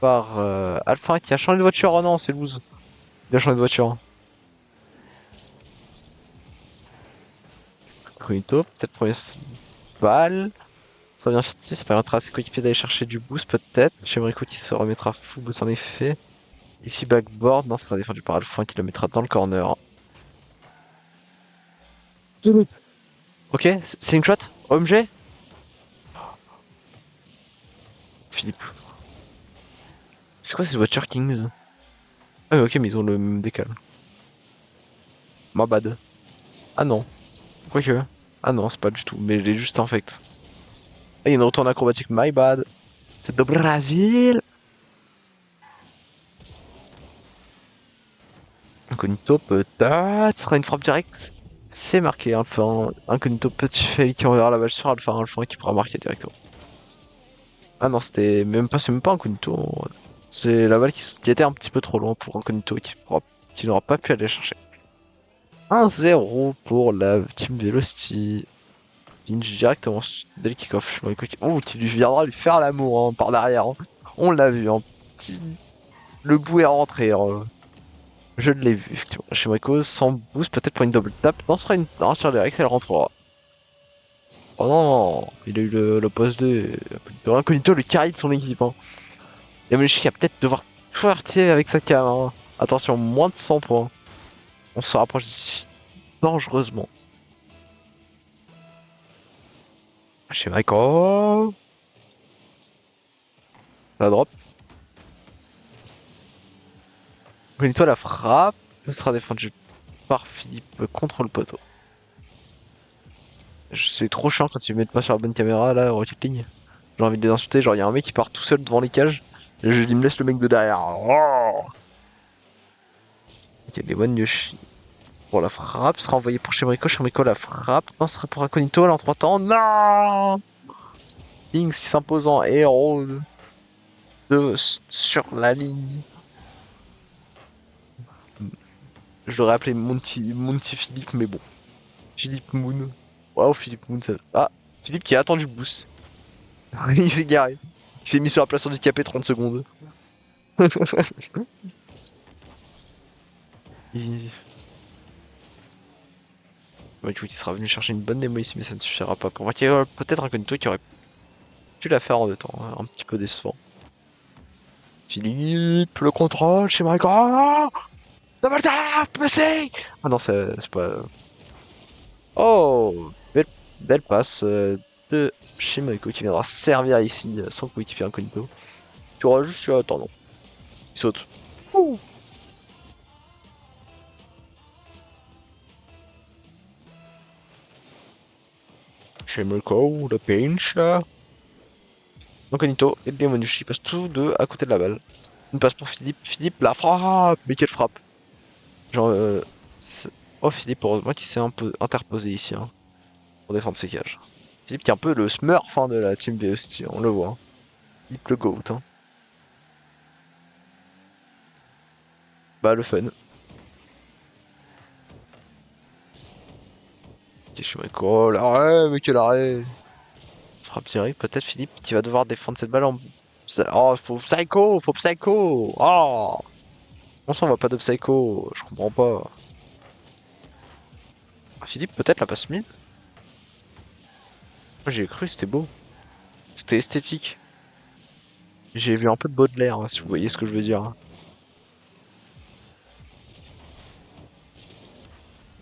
par Alpha qui a changé de voiture. Oh non, c'est loose. Il a changé de voiture. Hein. Incognito, peut-être première balle. Ça bien fini, ça permettra à ses coéquipiers d'aller chercher du boost peut-être. Chez Mrico qui se remettra full boost en effet. Ici backboard, non, ça sera défendu par Alpha qui le mettra dans le corner. Ok, c'est une shot OMG. Philippe. C'est quoi ces voitures Kings? Ah mais ok, mais ils ont le même décal. Ma bad. Ah non. Quoique. Ah non, c'est pas du tout. Mais il est juste infect. Ah, il y a une retourne acrobatique. My bad. C'est de Brésil. Incognito peut-être. Ce sera une frappe directe. C'est marqué. Enfin, Incognito petit fail qui enverra la balle sur Alpha. Alpha qui pourra marquer directement. Ah non, c'était même pas, c'est même pas Incognito. C'est la balle qui était un petit peu trop loin pour Incognito qui n'aura pas pu aller chercher. 1-0 pour la Team Velocity. Finch directement dès le kick-off. Oh, qui lui viendra lui faire l'amour hein, par derrière. Hein. On l'a vu. Hein. Le bout est rentré. Hein. Je l'ai vu, effectivement. Chez Marco, sans boost, peut-être pour une double tap. Non, ce sera un tir direct, elle rentrera. Oh non, il a eu le poste de Incognito, le carry de son équipe. Hein. Et Melushi qui va peut-être devoir flirter avec sa cam. Hein. Attention, moins de 100 points. On se rapproche dangereusement. Chez Michael. Ça drop. Incognito la frappe. Ce sera défendu par Philippe contre le poteau. C'est trop chiant quand ils mettent pas sur la bonne caméra là, au ligne. J'ai envie de les insulter, genre y a un mec qui part tout seul devant les cages. Et je dis me laisse le mec de derrière. Oh ok, des bonnes Yoshi. Pour la frappe, sera envoyé pour Shemrico la frappe. Non, ce sera pour Incognito là en 3 temps. Non Lynx qui s'impose en héros sur la ligne. Je l'aurais appelé Monty Philippe, mais bon. Philippe Moon. Waouh, Philippe Moon, ça... Ah, Philippe qui a attendu le boost. Il s'est garé. Il s'est mis sur la place handicapée 30 secondes. il... Ouais, du coup, il sera venu chercher une bonne démo ici, mais ça ne suffira pas. Pour moi, qu'il y a peut-être un Incognito qui aurait pu la faire en 2 temps. Hein, un petit peu décevant. Philippe, le contrôle chez Michael. Oh double tap, Messi. Ah non, c'est pas... Oh belle passe de chez Michael qui viendra servir ici son coéquipier Incognito. Tu auras juste eu à attendre. Il saute. Ouh. Chez Michael, le pinch. Incognito et Demonushi passent tous deux à côté de la balle. Une passe pour Philippe. Philippe la frappe. Mais quelle frappe. Genre, oh Philippe, heureusement qu'il s'est interposé ici hein, pour défendre ses cages. Philippe qui est un peu le smurf hein, de la team VST, on le voit. Hein. Philippe le GOAT. Hein. Bah le fun. Oh l'arrêt, mais quel arrêt. Frappe direct, peut-être Philippe qui va devoir défendre cette balle en... Oh, faut psycho. Oh on s'en va pas de psycho, je comprends pas. Philippe, peut-être la passe mid. Moi j'ai cru, c'était beau. C'était esthétique. J'ai vu un peu de Baudelaire, hein, si vous voyez ce que je veux dire.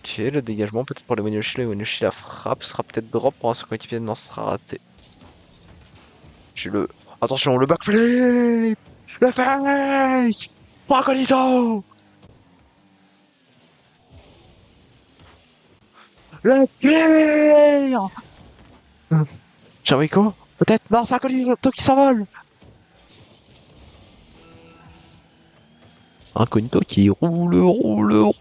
Ok, le dégagement peut-être pour les Wenyoshi. Les Wenyoshi, la frappe sera peut-être drop pour un second équipier. Non, ce sera raté. J'ai le... Attention, le backflip. Le fake. Incognito. Le clear. Jericho. Peut-être. Non, c'est Incognito qui s'envole. Incognito qui roule.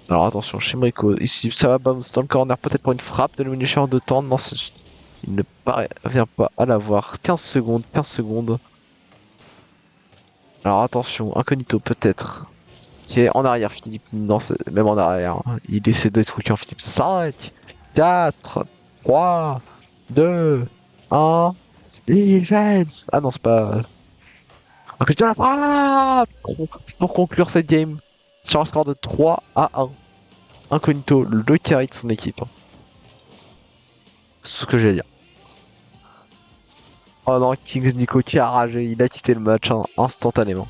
Alors attention, Shimrico, ici ça va bounce dans le corner, peut-être pour une frappe de l'Omnichien en 2 temps. Non, il ne parvient pas à l'avoir. 15 secondes. Alors attention, Incognito peut-être. Qui est en arrière, Philippe. Non, même en arrière. Hein. Il essaie de trucs en Philippe. 5, 4, 3, 2, 1. Defense. Ah non, c'est pas. Incognito la frappe pour conclure cette game sur un score de 3-1. Incognito, le carry de son équipe. C'est ce que j'ai à dire. Oh non, Kings Nico qui a ragé, il a quitté le match hein, instantanément.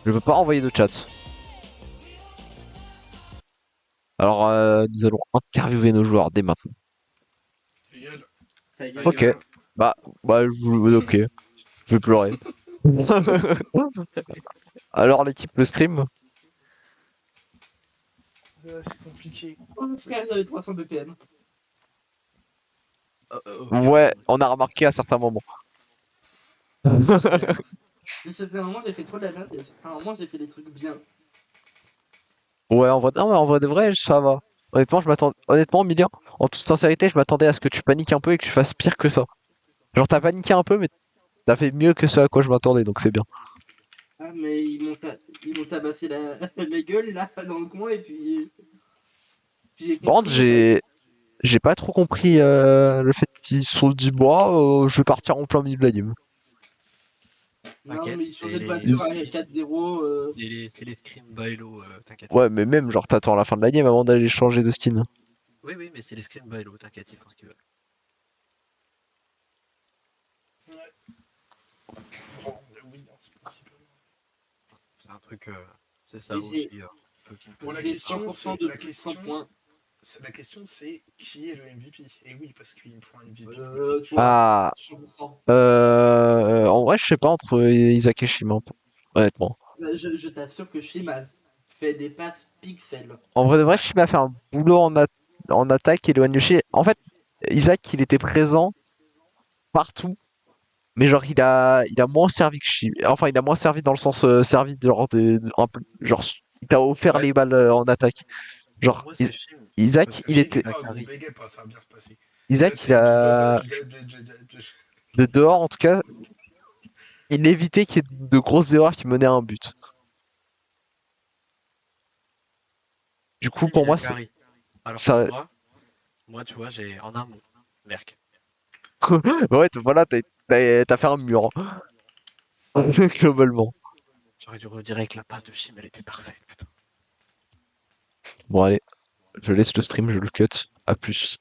Je peux pas envoyer de chat. Alors nous allons interviewer nos joueurs dès maintenant. Génial. Ta gueule. Ok. Bah ok. Je vais pleurer. Alors l'équipe le scrim. C'est compliqué. Oh, frère, j'avais 300 BPM. Ouais, on a remarqué à certains moments. Mais c'était un moment, j'ai fait trop de la merde, et c'était un moment, j'ai fait des trucs bien. Ouais, en vrai, non, mais en vrai de vrai, ça va. Honnêtement, honnêtement, Milien, en toute sincérité, je m'attendais à ce que tu paniques un peu et que tu fasses pire que ça. Genre, t'as paniqué un peu, mais t'as fait mieux que ce à quoi je m'attendais, donc c'est bien. mais ils m'ont tabassé la gueule là dans le coin et puis j'ai Par contre, compris. j'ai pas trop compris le fait qu'ils se sont dit, bon, je vais partir en plein milieu de la game. Non, T'inquiète, mais ils changeaient de c'est voiture à 4-0. c'est les scrims bailo, t'inquiète. Ouais, mais même, genre, t'attends la fin de la game avant d'aller changer de skin. Oui, oui, mais c'est les scrims bailo, t'inquiète, ils font ce qu'ils veulent. Bon, oui, non, c'est possible. C'est un truc, c'est ça Et aussi, qui me Bon, la faisait- J'ai question, 100% c'est de la plus de 100 question, points. la question, c'est qui est le MVP? Et oui, parce qu'il me faut un MVP. Toi, Ah, 100%. en vrai, je sais pas entre Isaac et Shima, honnêtement. Je t'assure que Shim a fait des passes pixels. En vrai de vrai, Ouais. Shima a fait un boulot en attaque et Loan Yoshi. En fait, Isaac, il était présent partout, mais genre, il a moins servi que Shima. Enfin, il a moins servi dans le sens servi, genre, un peu, genre, il t'a offert Ouais. les balles en attaque. Pour Genre, moi, c'est Chim. Parce Isaac, que il était, bégaye pas, gros, Bakary. bégaye pas, ça va bien se passer. Là, Isaac, il c'est du a, de dehors, en tout cas, il évitait qu'il y ait de grosses erreurs qui menaient à un but. Du coup, Chim, pour il a moi, c'est carry. Alors que ça. moi, tu vois, j'ai en amont, Merc. Ouais, voilà, t'as fait un mur, globalement. J'aurais dû redire que la passe de Chim, elle était parfaite, putain. Bon, allez, je laisse le stream, je le cut. À plus.